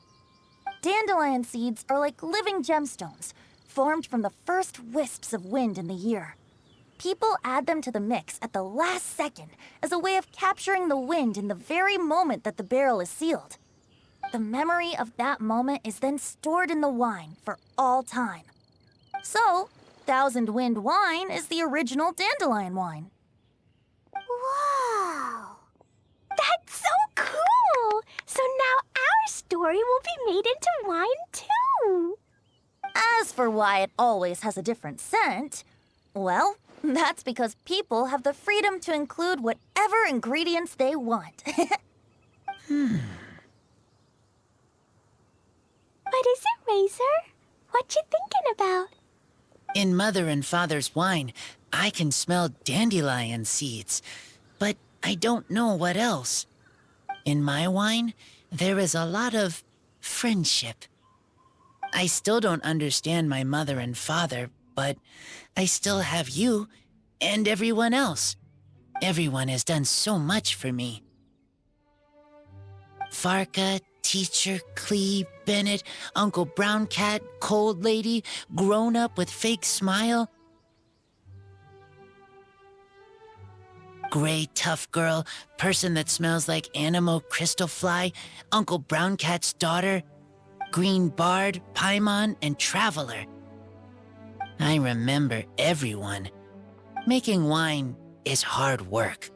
Dandelion seeds are like living gemstones, formed from the first wisps of wind in the year. People add them to the mix at the last second as a way of capturing the wind in the very moment that the barrel is sealed. The memory of that moment is then stored in the wine for all time. So, Thousand Wind wine is the original dandelion wine. Whoa! That's so cool! So now our story will be made into wine too! As for why it always has a different scent, well, that's because people have the freedom to include whatever ingredients they want. What is it, Razor? What you thinking about? In Mother and Father's wine, I can smell dandelion seeds, but I don't know what else. In my wine, there is a lot of friendship. I still don't understand my mother and father, but I still have you and everyone else. Everyone has done so much for me. Farka, Teacher, Clee, Bennett, Uncle Brown Cat, Cold Lady, Grown Up with Fake Smile, Gray Tough Girl, Person that Smells like Animo Crystal Fly, Uncle Brown Cat's Daughter, Green Bard, Paimon, and Traveler. I remember everyone. Making wine is hard work.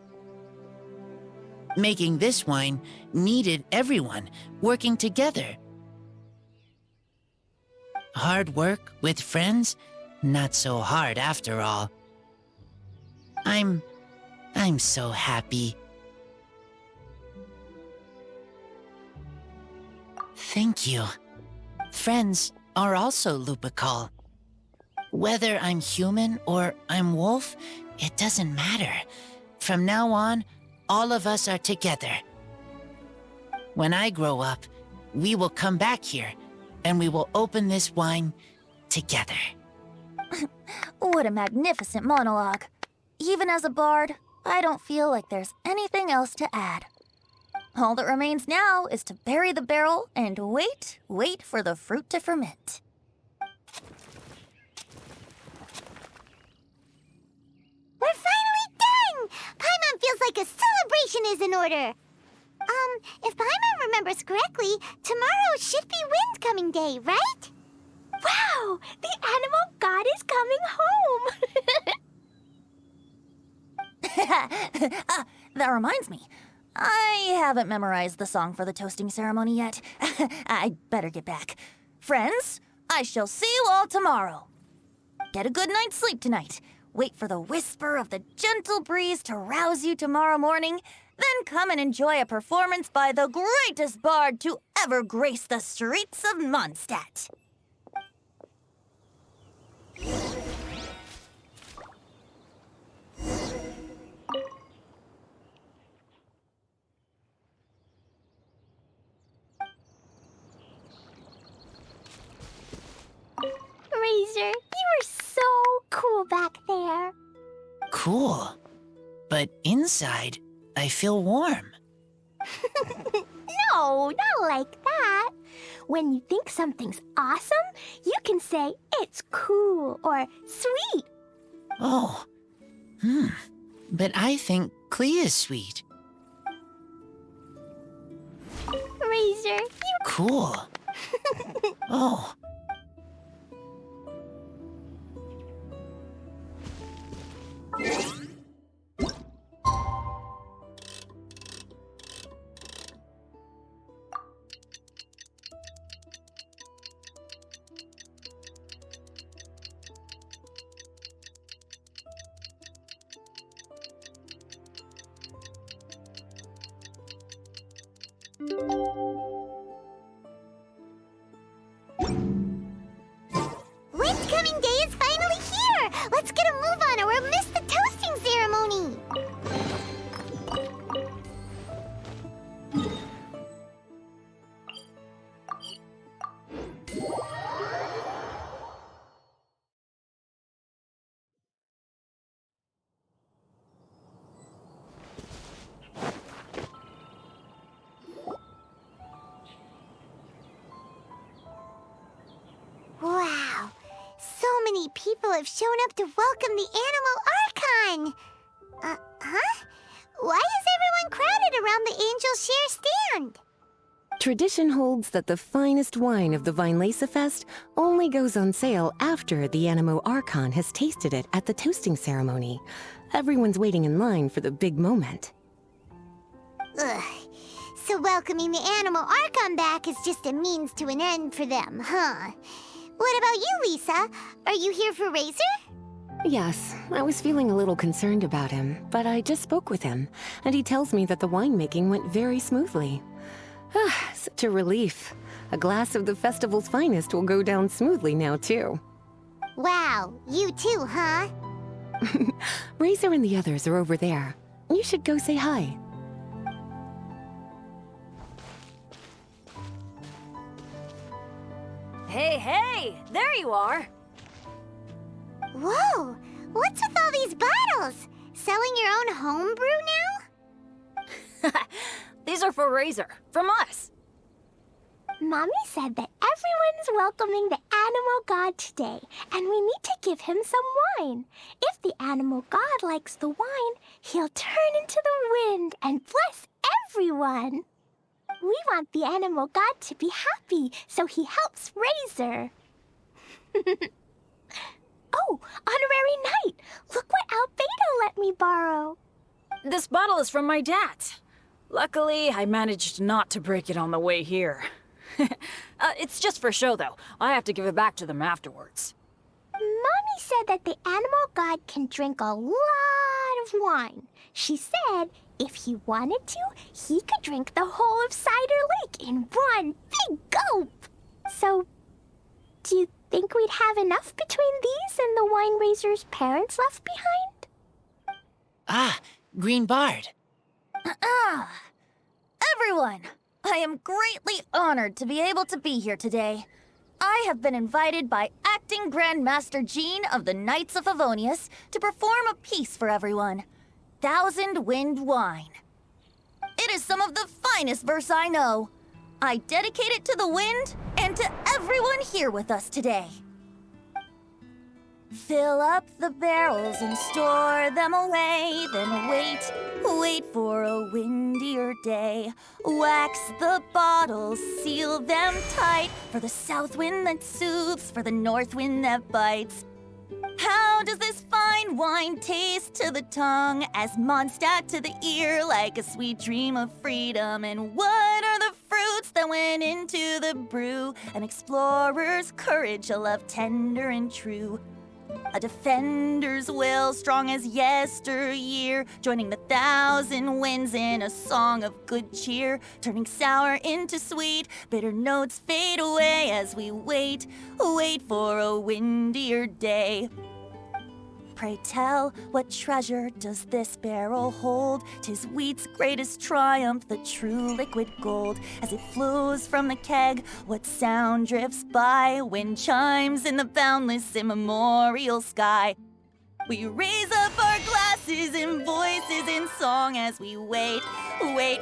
Making this wine needed everyone working together. Hard work with friends? Not so hard after all. I'm so happy. Thank you. Friends are also Lupical. Whether I'm human or I'm wolf, it doesn't matter. From now on, all of us are together. When I grow up, we will come back here, and we will open this wine together. What a magnificent monologue. Even as a bard, I don't feel like there's anything else to add. All that remains now is to bury the barrel and wait for the fruit to ferment. We're finally done! Paimon feels like a celebration is in order. If Paimon remembers correctly, tomorrow should be Wind-coming day, right? Wow! The animal god is coming home! That reminds me. I haven't memorized the song for the toasting ceremony yet. I'd better get back. Friends, I shall see you all tomorrow. Get a good night's sleep tonight. Wait for the whisper of the gentle breeze to rouse you tomorrow morning. Then come and enjoy a performance by the greatest bard to ever grace the streets of Mondstadt. Razor, you were so cool back there. Cool. But inside, I feel warm. No, not like that. When you think something's awesome, you can say it's cool or sweet. Oh, But I think Clea is sweet. Razor, you... Cool. Oh. Windcoming Day is finally here! Let's get a move on or we'll miss the toasting ceremony! Wow! So many people have shown up to welcome the Animal Archon! Huh? Why is everyone crowded around the Angel Share stand? Tradition holds that the finest wine of the Vinelace Fest only goes on sale after the Animo Archon has tasted it at the toasting ceremony. Everyone's waiting in line for the big moment. Ugh. So welcoming the Animal Archon back is just a means to an end for them, huh? What about you, Lisa? Are you here for Razor? Yes, I was feeling a little concerned about him, but I just spoke with him, and he tells me that the winemaking went very smoothly. Ah, such a relief. A glass of the festival's finest will go down smoothly now, too. Wow, you too, huh? Razor and the others are over there. You should go say hi. Hey, hey! There you are! Whoa! What's with all these bottles? Selling your own homebrew now? These are for Razor, from us. Mommy said that everyone's welcoming the Animal God today, and we need to give him some wine. If the Animal God likes the wine, he'll turn into the wind and bless everyone. We want the Animal God to be happy, so he helps Razor. Oh, Honorary Knight! Look what Albedo let me borrow. This bottle is from my dad. Luckily, I managed not to break it on the way here. It's just for show, though. I have to give it back to them afterwards. Mommy said that the Animal God can drink a lot of wine. She said if he wanted to, he could drink the whole of Cider Lake in one big gulp. So, do you think we'd have enough between these and the wine raiser's parents left behind? Ah, Green Bard. Everyone, I am greatly honored to be able to be here today. I have been invited by Acting Grand Master Jean of the Knights of Favonius to perform a piece for everyone. Thousand Wind Wine. It is some of the finest verse I know. I dedicate it to the wind and to everyone here with us today. Fill up the barrels and store them away, then wait for a windier day. Wax the bottles, seal them tight, for the south wind that soothes, for the north wind that bites. How does this fine wine taste to the tongue, as Mondstadt to the ear, like a sweet dream of freedom? And what are the fruits that went into the brew? An explorer's courage, a love tender and true. A defender's will, strong as yesteryear, joining the thousand winds in a song of good cheer, turning sour into sweet, bitter notes fade away as we wait for a windier day. Pray tell, what treasure does this barrel hold? 'Tis wheat's greatest triumph, the true liquid gold. As it flows from the keg, what sound drifts by? Wind chimes in the boundless immemorial sky. We raise up our glasses and voices in song as we wait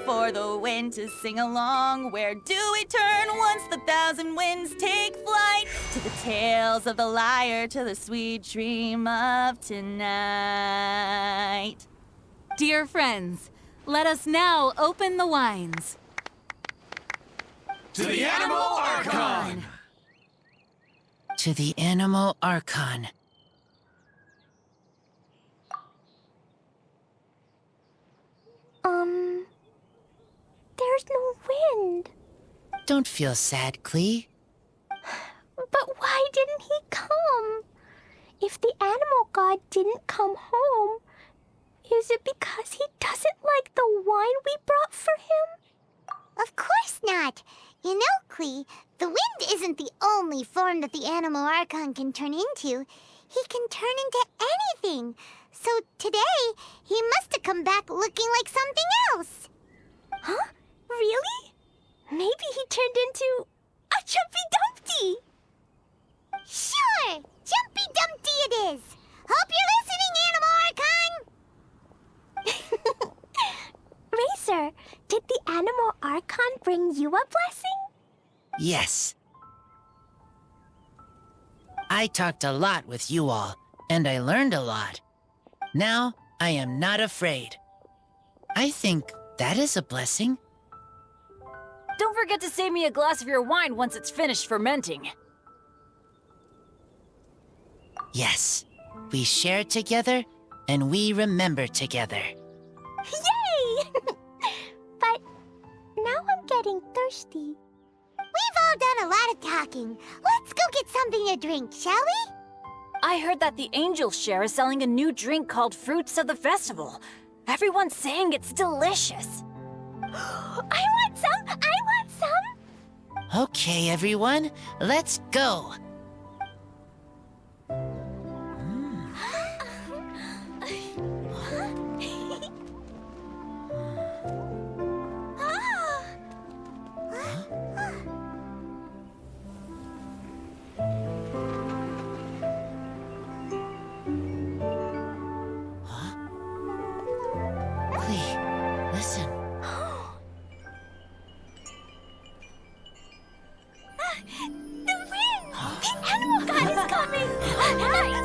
for the wind to sing along. Where do we turn once the thousand winds take flight? To the tales of the liar to the sweet dream of tonight. Dear friends, let us now open the wines. To the Animal Archon! To the Animal Archon. There's no wind. Don't feel sad, Klee. But why didn't he come? If the animal god didn't come home, is it because he doesn't like the wine we brought for him? Of course not. You know, Klee, the wind isn't the only form that the Animal Archon can turn into. He can turn into anything. So today, he must have come back looking like something else. Huh? Really? Maybe he turned into a Jumpy Dumpty. Sure! Jumpy Dumpty it is! Hope you're listening, Animal Archon! Racer, did the Animal Archon bring you a blessing? Yes. I talked a lot with you all, and I learned a lot. Now, I am not afraid. I think that is a blessing. Don't forget to save me a glass of your wine once it's finished fermenting. Yes, we share together, and we remember together. Yay! But now I'm getting thirsty. We've all done a lot of talking. Let's go get something to drink, shall we? I heard that the Angels Share is selling a new drink called Fruits of the Festival. Everyone's saying it's delicious. I want some! I want some! Okay, everyone, let's go. Listen. The wind! The Animal God is coming! Right!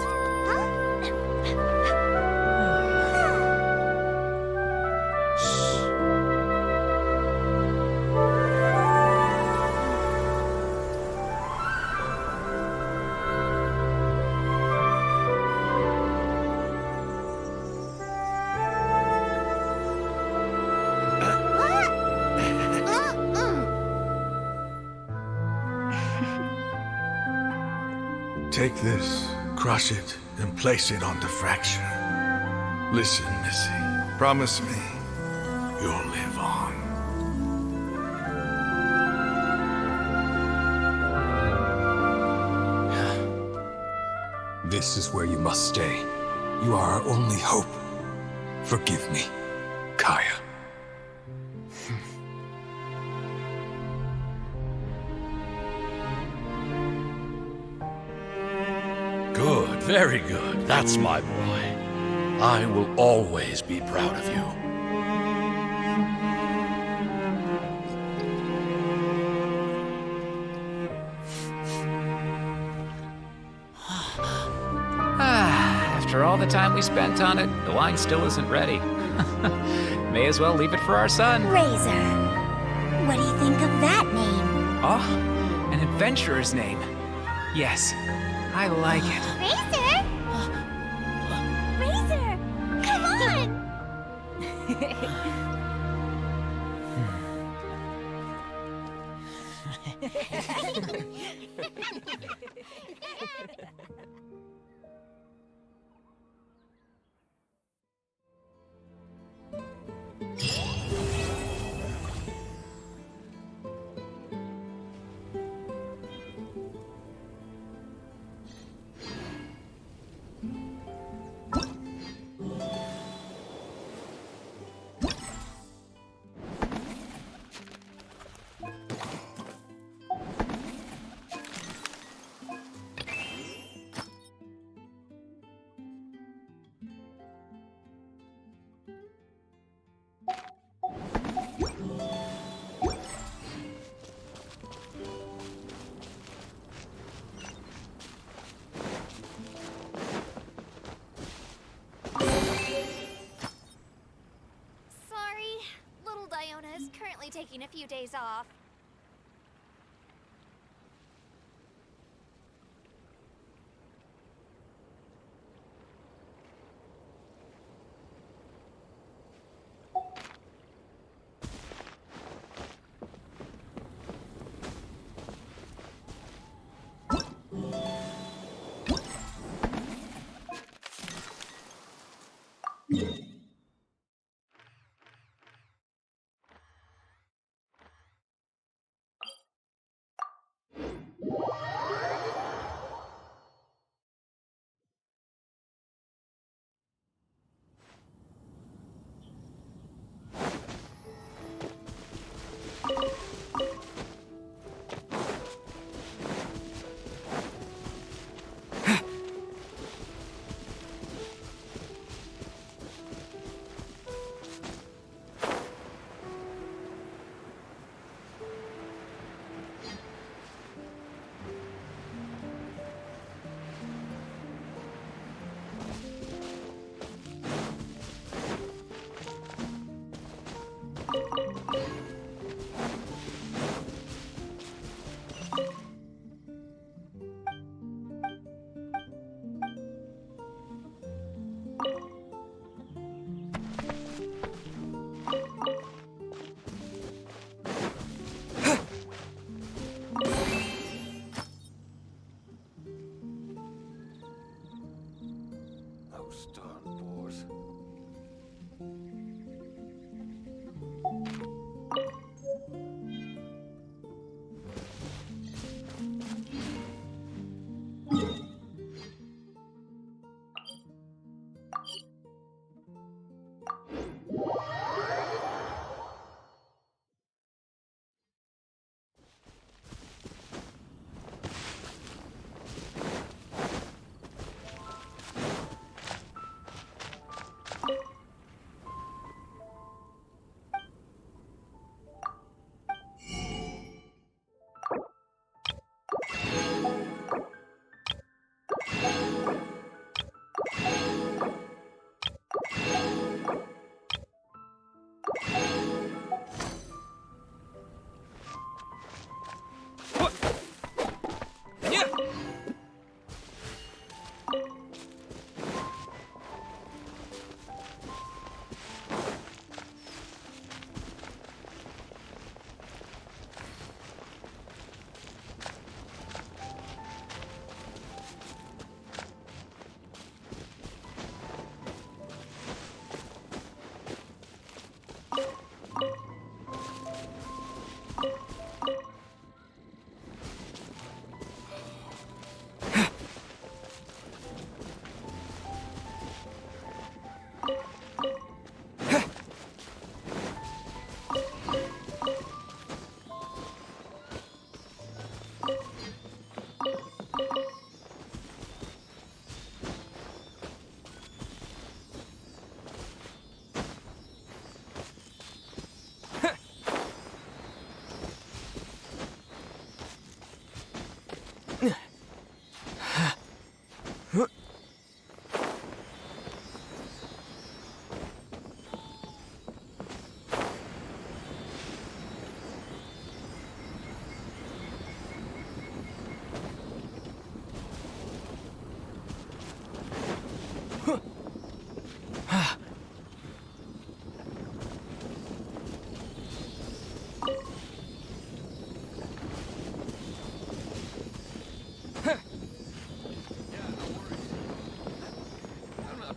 Take this, crush it, and place it on the fracture. Listen, Missy. Promise me you'll live on. This is where you must stay. You are our only hope. Forgive me, Kaya. Good, very good. That's my boy. I will always be proud of you. After all the time we spent on it, the wine still isn't ready. May as well leave it for our son. Razor. What do you think of that name? Oh, an adventurer's name. Yes, I like it. Razor? Razor! Come on! few days off. Those darn boars.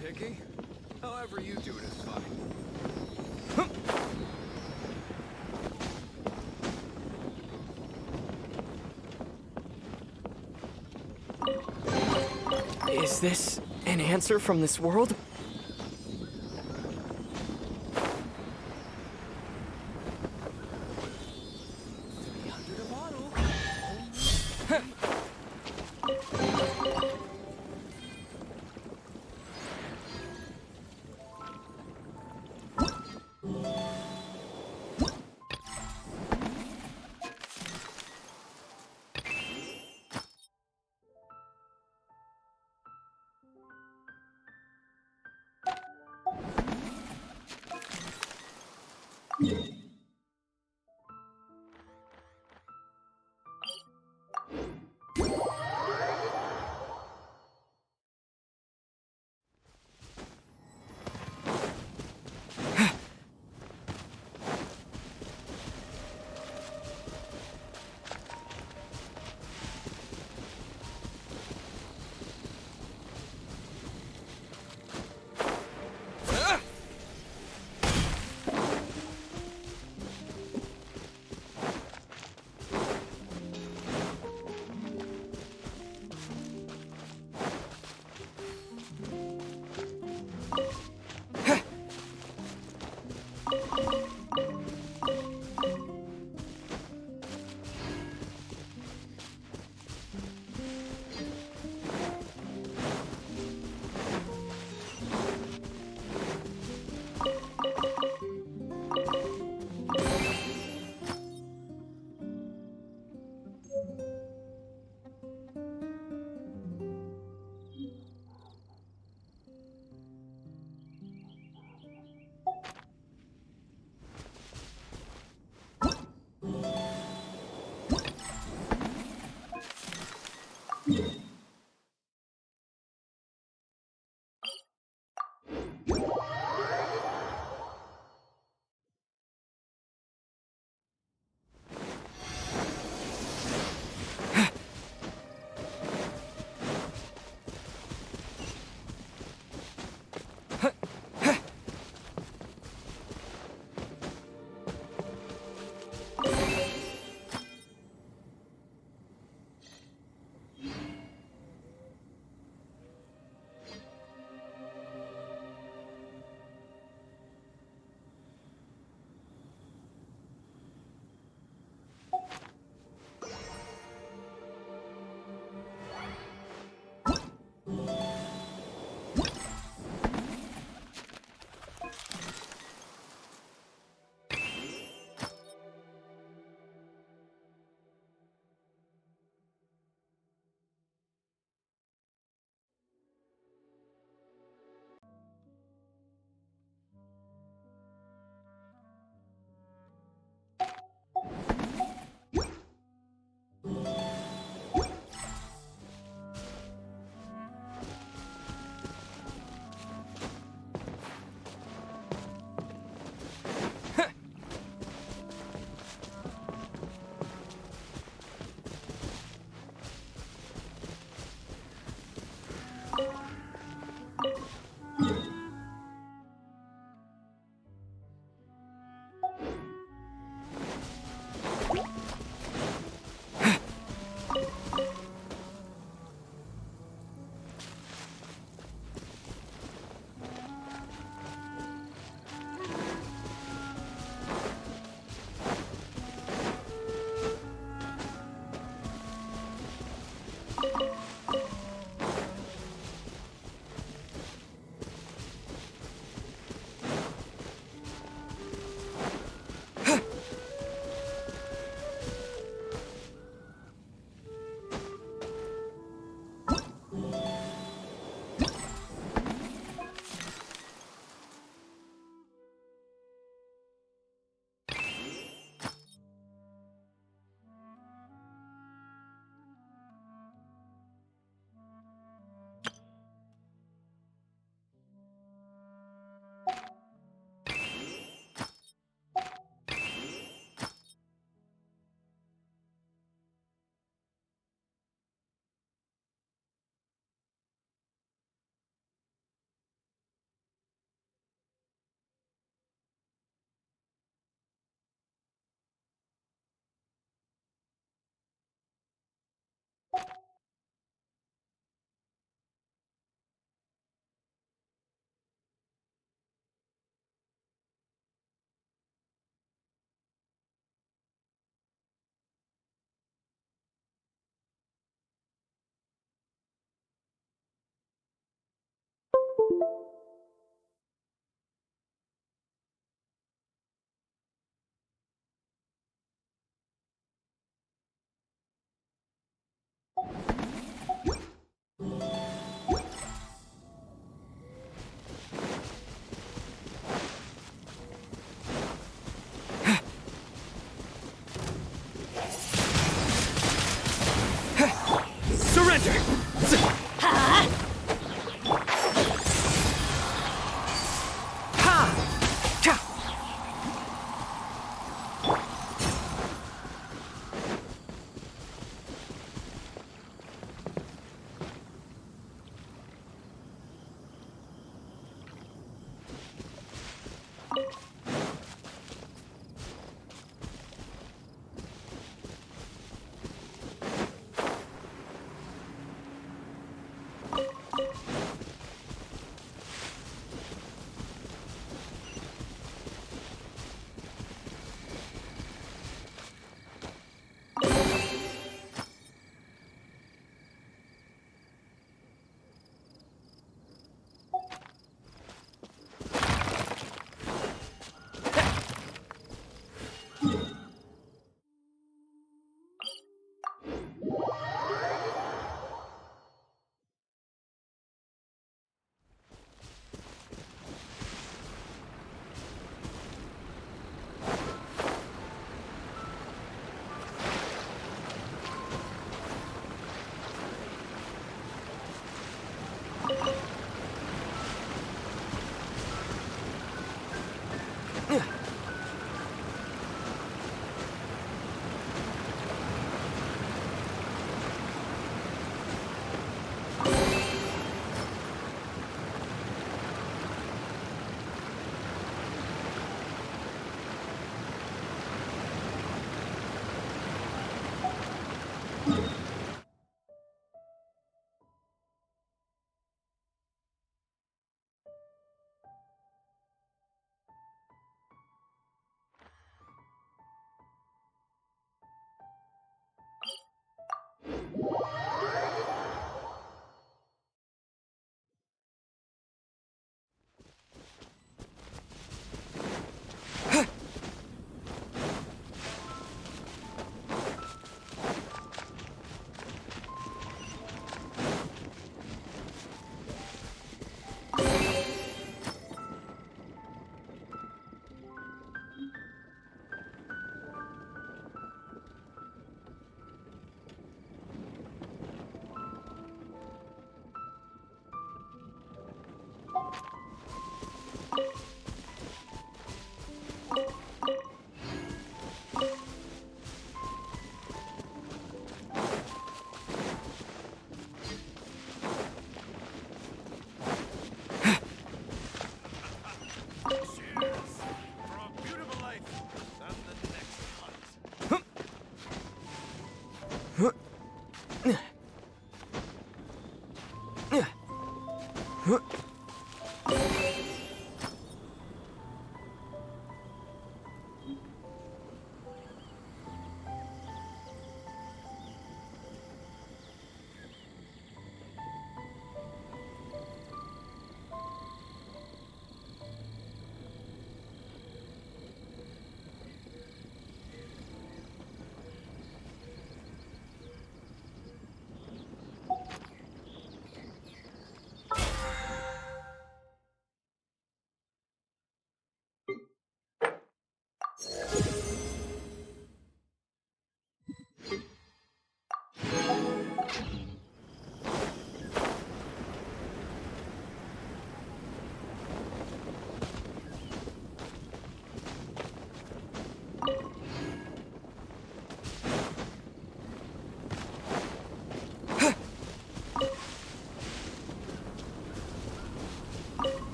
Picky. However you do it is fine. Is this an answer from this world?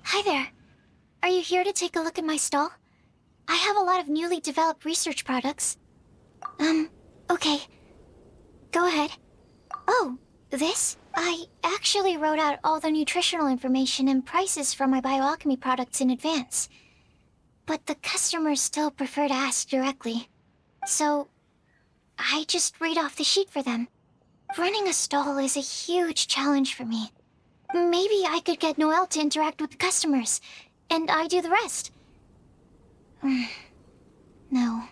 Hi there. Are you here to take a look at my stall? I have a lot of newly developed research products. Okay. Go ahead. Oh, this? I actually wrote out all the nutritional information and prices for my bioalchemy products in advance. But the customers still prefer to ask directly. So, I just read off the sheet for them. Running a stall is a huge challenge for me. Maybe I could get Noelle to interact with the customers, and I do the rest. No.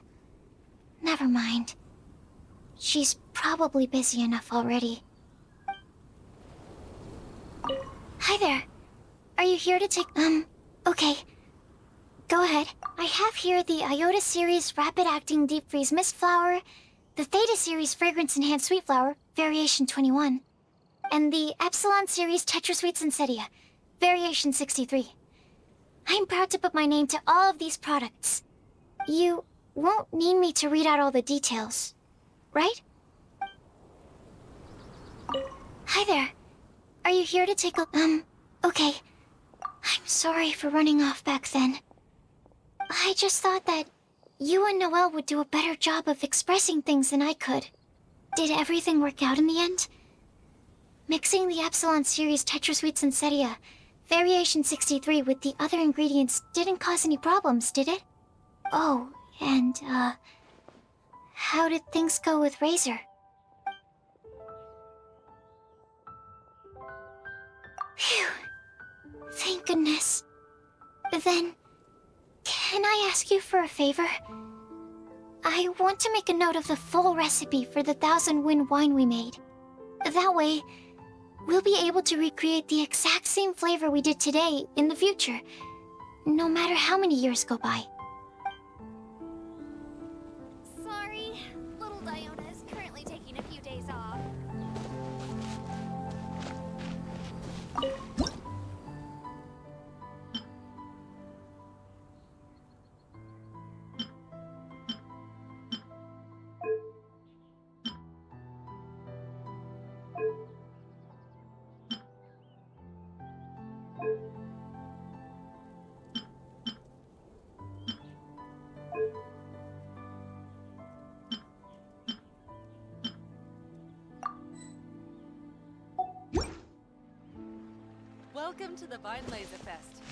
Never mind. She's probably busy enough already. Hi there. Are you here to take... okay. Go ahead. I have here the Iota Series Rapid Acting Deep Freeze Mist Flower, the Theta Series Fragrance Enhanced Sweet Flower, Variation 21, and the Epsilon Series Tetra Sweet Sensetia, Variation 63. I'm proud to put my name to all of these products. You won't need me to read out all the details, right? Hi there. Are you here to take a... okay. I'm sorry for running off back then. I just thought that you and Noelle would do a better job of expressing things than I could. Did everything work out in the end? Mixing the Epsilon Series Tetra Sweet Sensetia, Variation 63 with the other ingredients didn't cause any problems, did it? Oh, and, how did things go with Razor? Phew. Thank goodness. Then, can I ask you for a favor? I want to make a note of the full recipe for the 1000 Wind wine we made. That way, we'll be able to recreate the exact same flavor we did today in the future, no matter how many years go by. Sorry, little Diona is currently taking a few days off. Welcome to the Vine Laser Fest.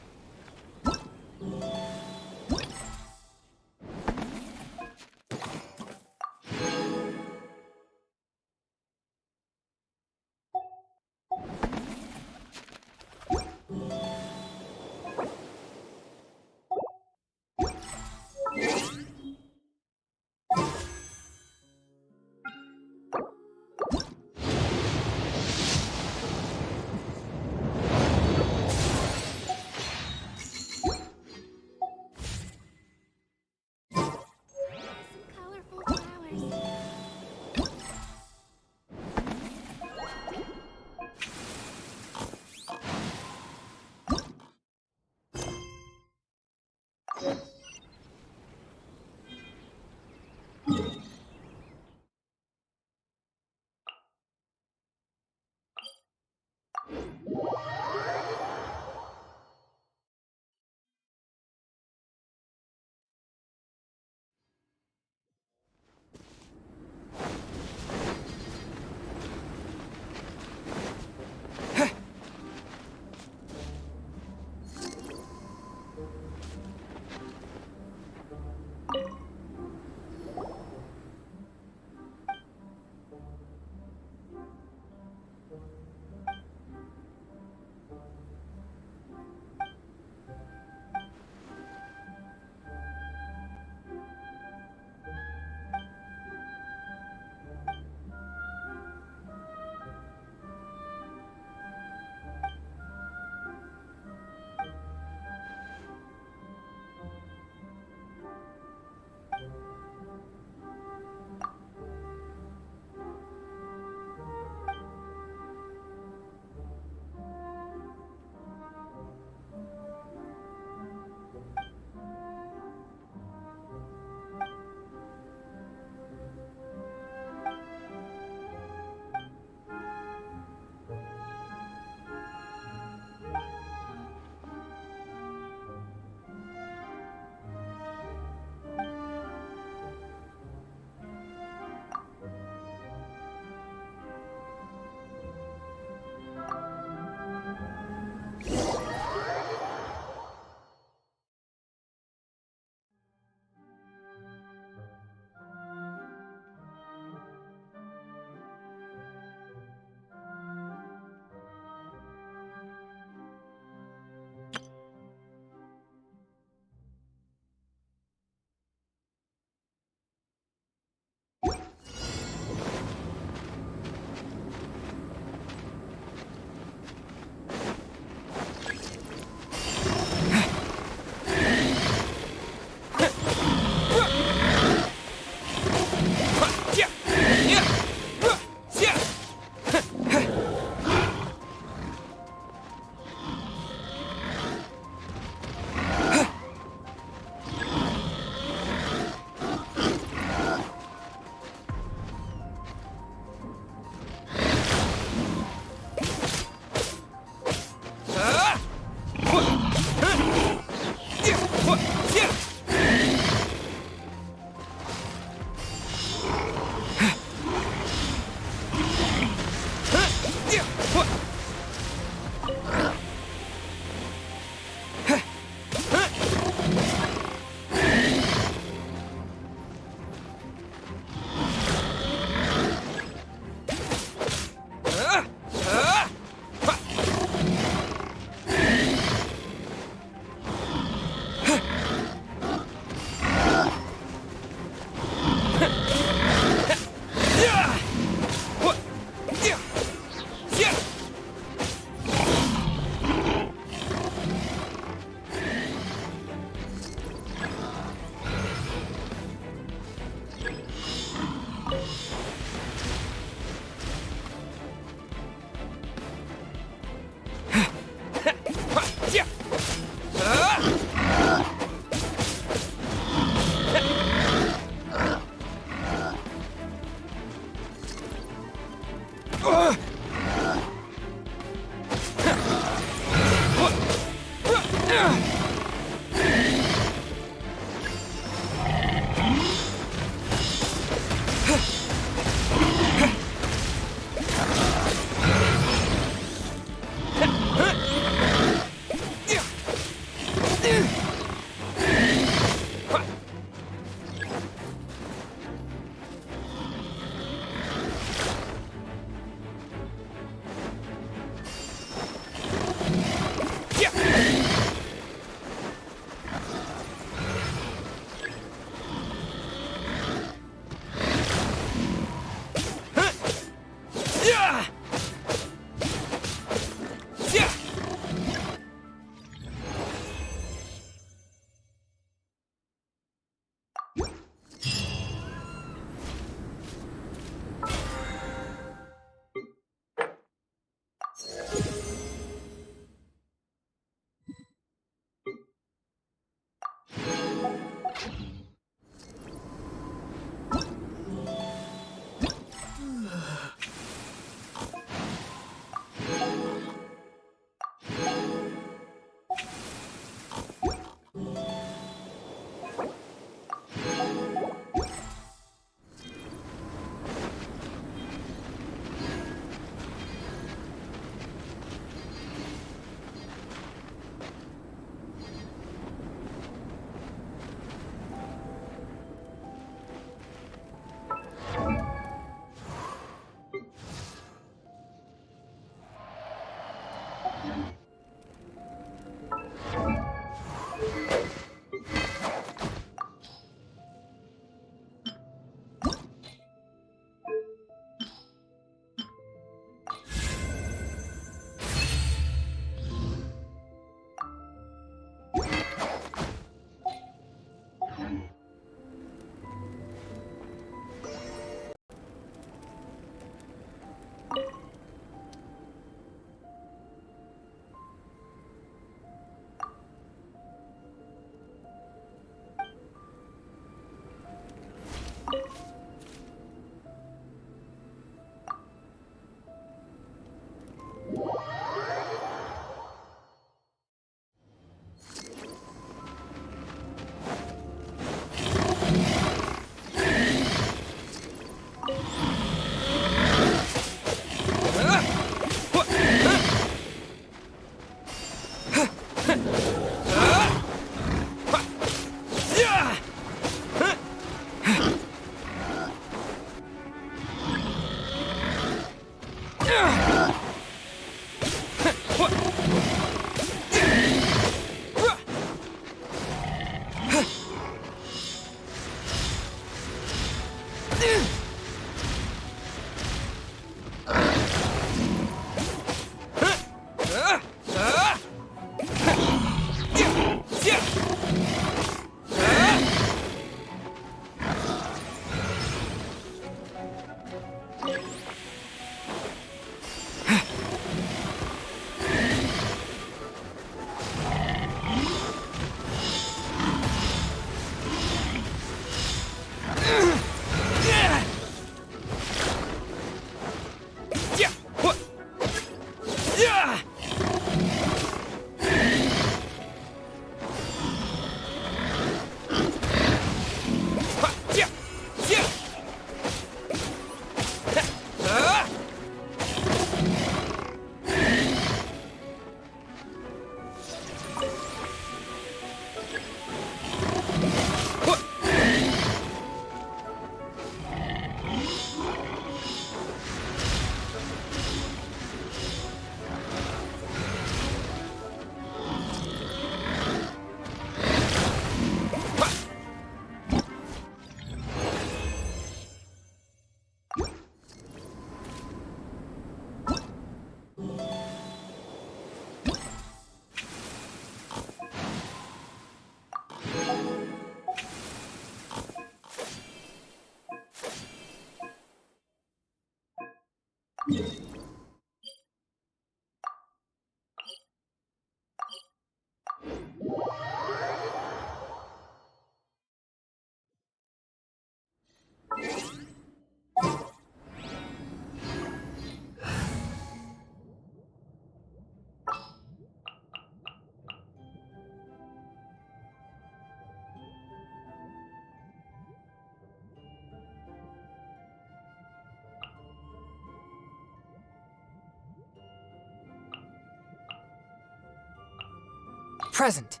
present.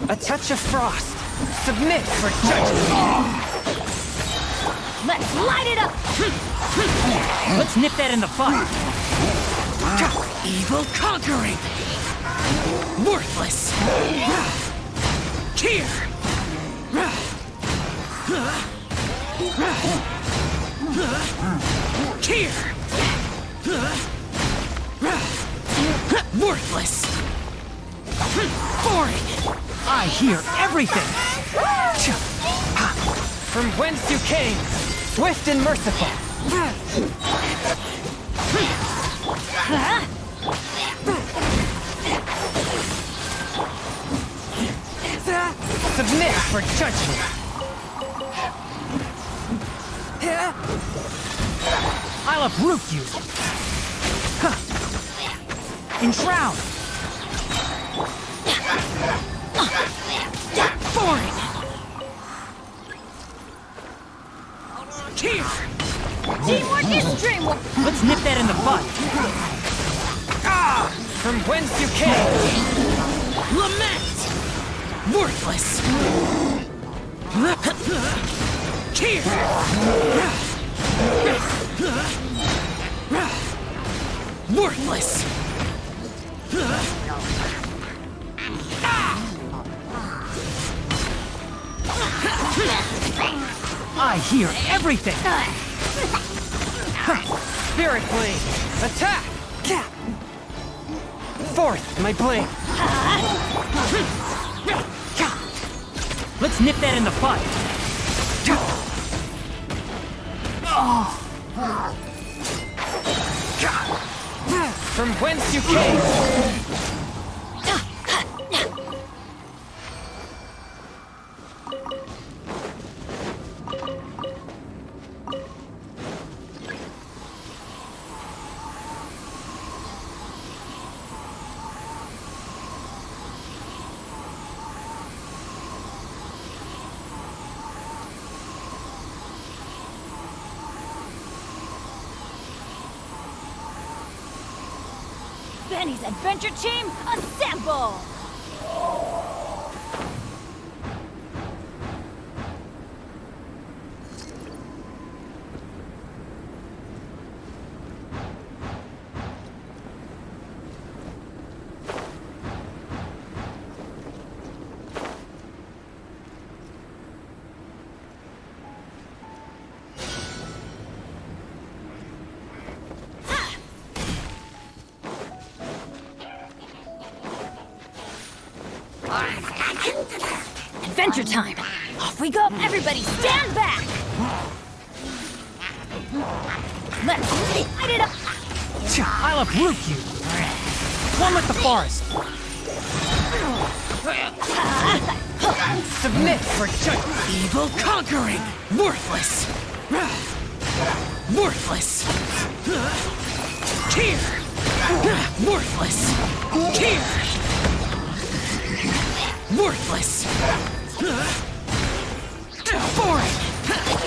A touch of frost. Submit for judgment. Let's light it up! Let's nip that in the bud. Evil conquering! Worthless! Here! Here! Worthless! Boring! I hear everything. From whence you came, swift and merciful. Submit for judgment. I'll uproot you. Enshroud. Boring! Here! Teamwork is dreamwork! Let's nip that in the bud. From whence you came. Lament! Worthless! Here! Worthless! I hear everything. Spirit blade, attack! Forth, my blade. Let's nip that in the bud. From whence you came. Benny's adventure team, assemble! Adventure time! Off we go! Everybody stand back! Let's light it up! I'll uproot you. One with the forest. Submit for judgment. Evil conquering! Worthless! Worthless! Here! Worthless! Here! Worthless! Boring!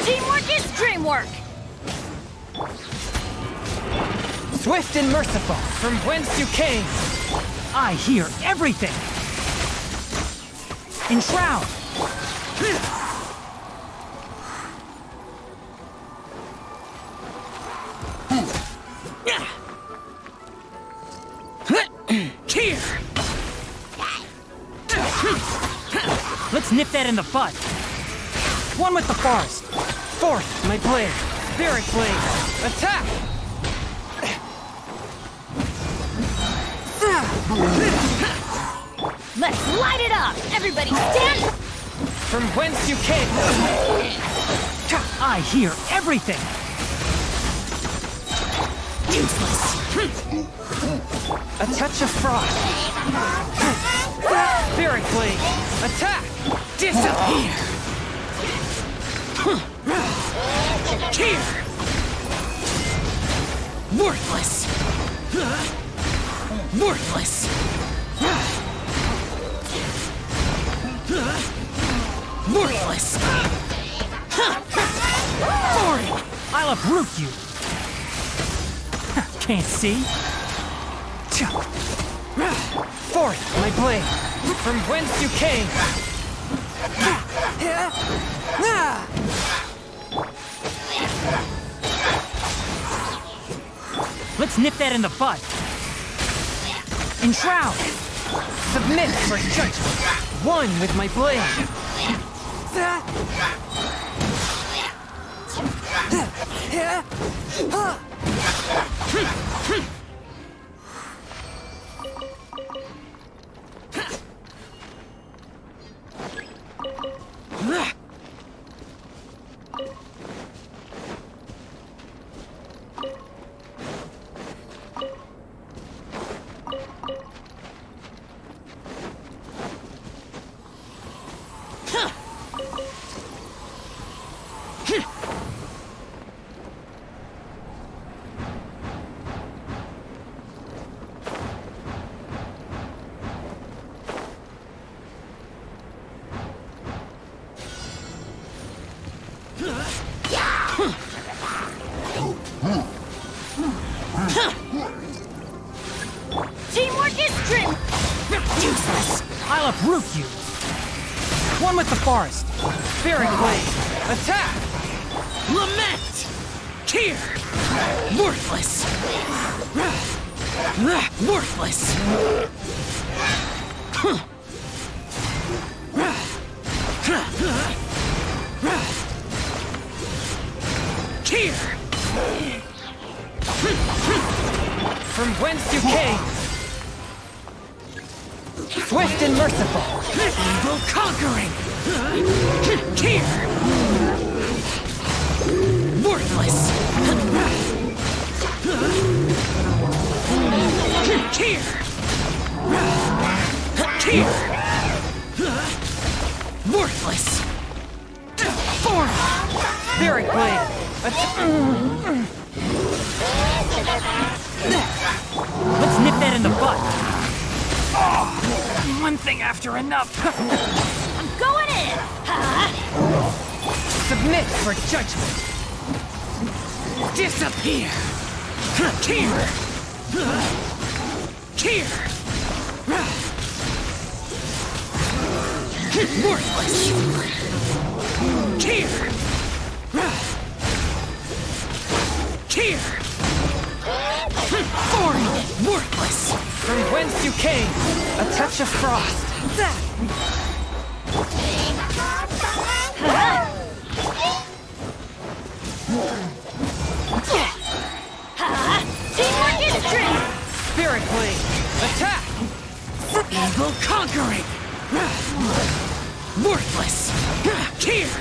Teamwork is dreamwork! Swift and merciful, from whence you came. I hear everything. Enshroud. Here! Let's nip that in the bud. One with the forest. Forth, my blade. Spirit blade. Attack! Let's light it up! Everybody stand! From whence you came. I hear everything. Useless! A touch of frost. Spirit blade. Attack. Disappear! Here! Worthless! Worthless! Worthless! Foreign! I'll uproot you. Can't see? Forth, my blade, from whence you came. Let's nip that in the bud. Enshroud. Submit for judgment. One with my blade. Teamwork is strength! Useless! I'll uproot you. One with the forest. Spirit blade. Attack! Lament! Here! Worthless! Worthless! Here! From whence you came. Swift and merciful. Evil conquering! Here! Worthless! Here! Here! Worthless! Foreign! Spirit blade. Let's nip that in the butt. One thing after another. I'm going in! Submit for judgment. Disappear! Here! Here! Worthless! Here! Here! Foreign! Worthless! From whence you came, a touch of frost. Teamwork is strength! Spirit blade. Attack! Evil conquering! Worthless! Here!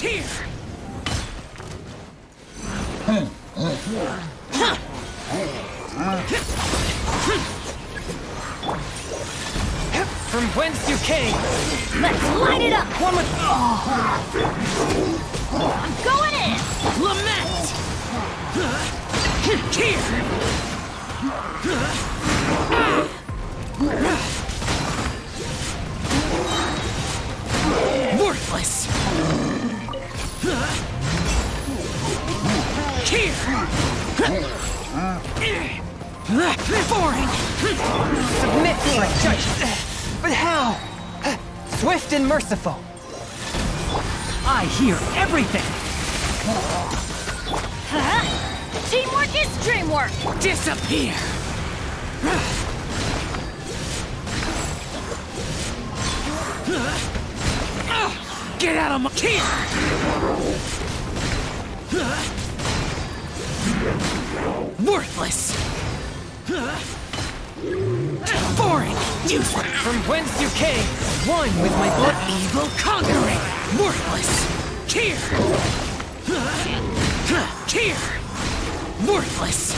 Here! From whence you came! Let's light it up! One with... I'm going in! Lament! Here! Worthless! Here! Boring! Submit for a judgment! But how? Swift and merciful. I hear everything! Teamwork is dreamwork! Disappear! Get out of my here! Worthless! Boring! Useless! From whence you came, one with my blood. Evil conquering! Worthless! Here! Here! Worthless!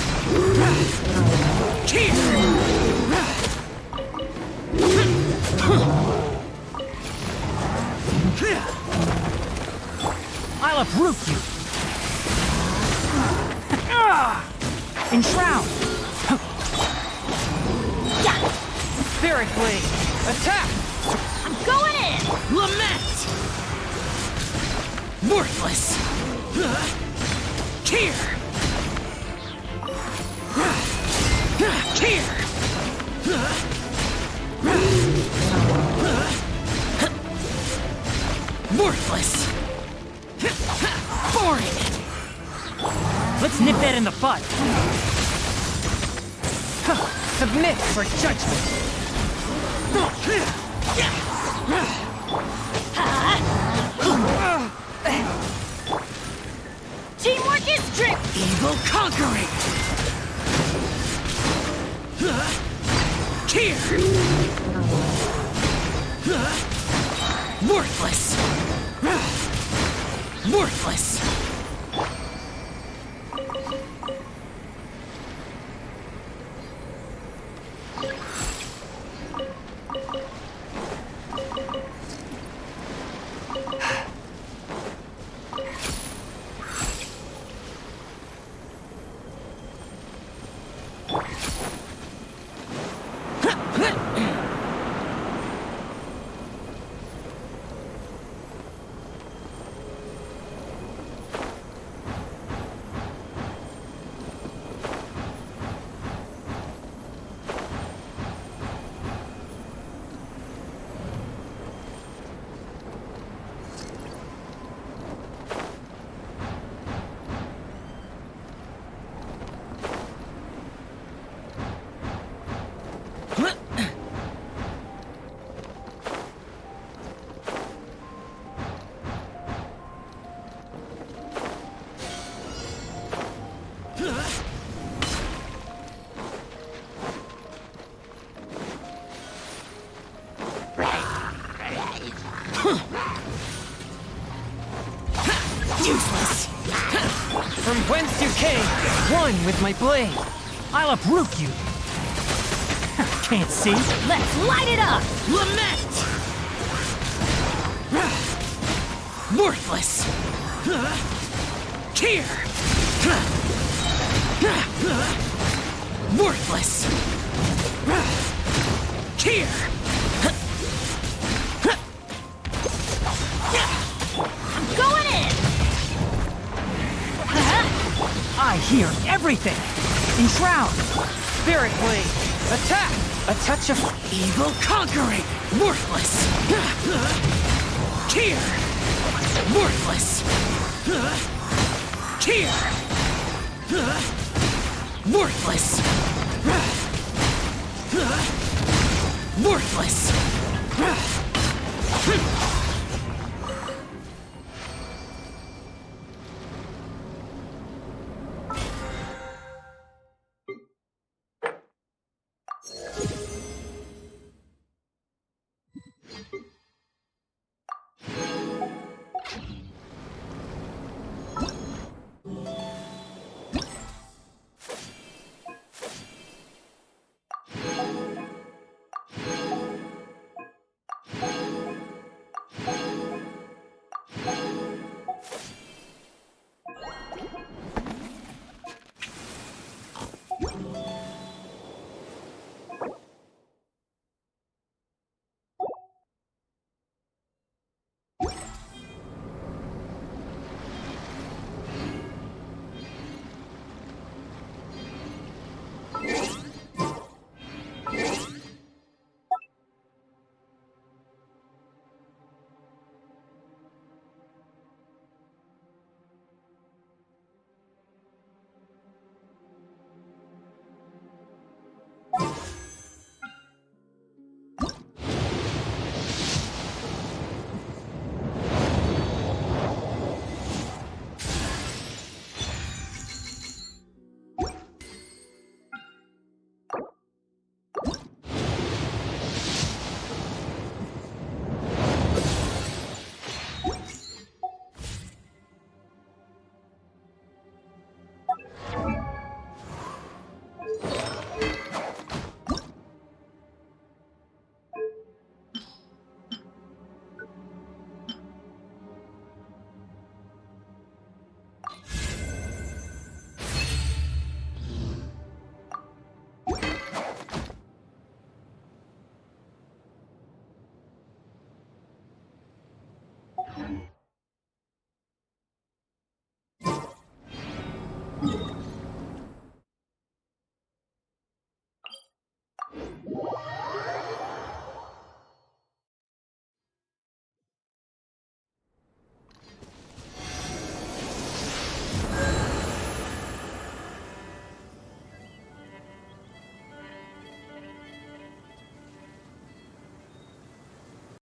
I'll uproot you! Enshroud! Spirit Blade! Attack! I'm going in! Lament! Worthless! Here! Here! Worthless! Boring! Let's nip that in the bud! Submit for judgment! Teamwork is dream! Evil conquering! Here! Worthless! Worthless! Useless! From whence you came, one with my blade! I'll uproot you! Can't see? Let's light it up! Lament! Worthless! Here! Worthless! Here! I'm going in! I hear everything! Enshroud! Spirit Blade! Attack! A touch of... Evil conquering! Worthless! Here! Worthless! Here! Worthless! Worthless!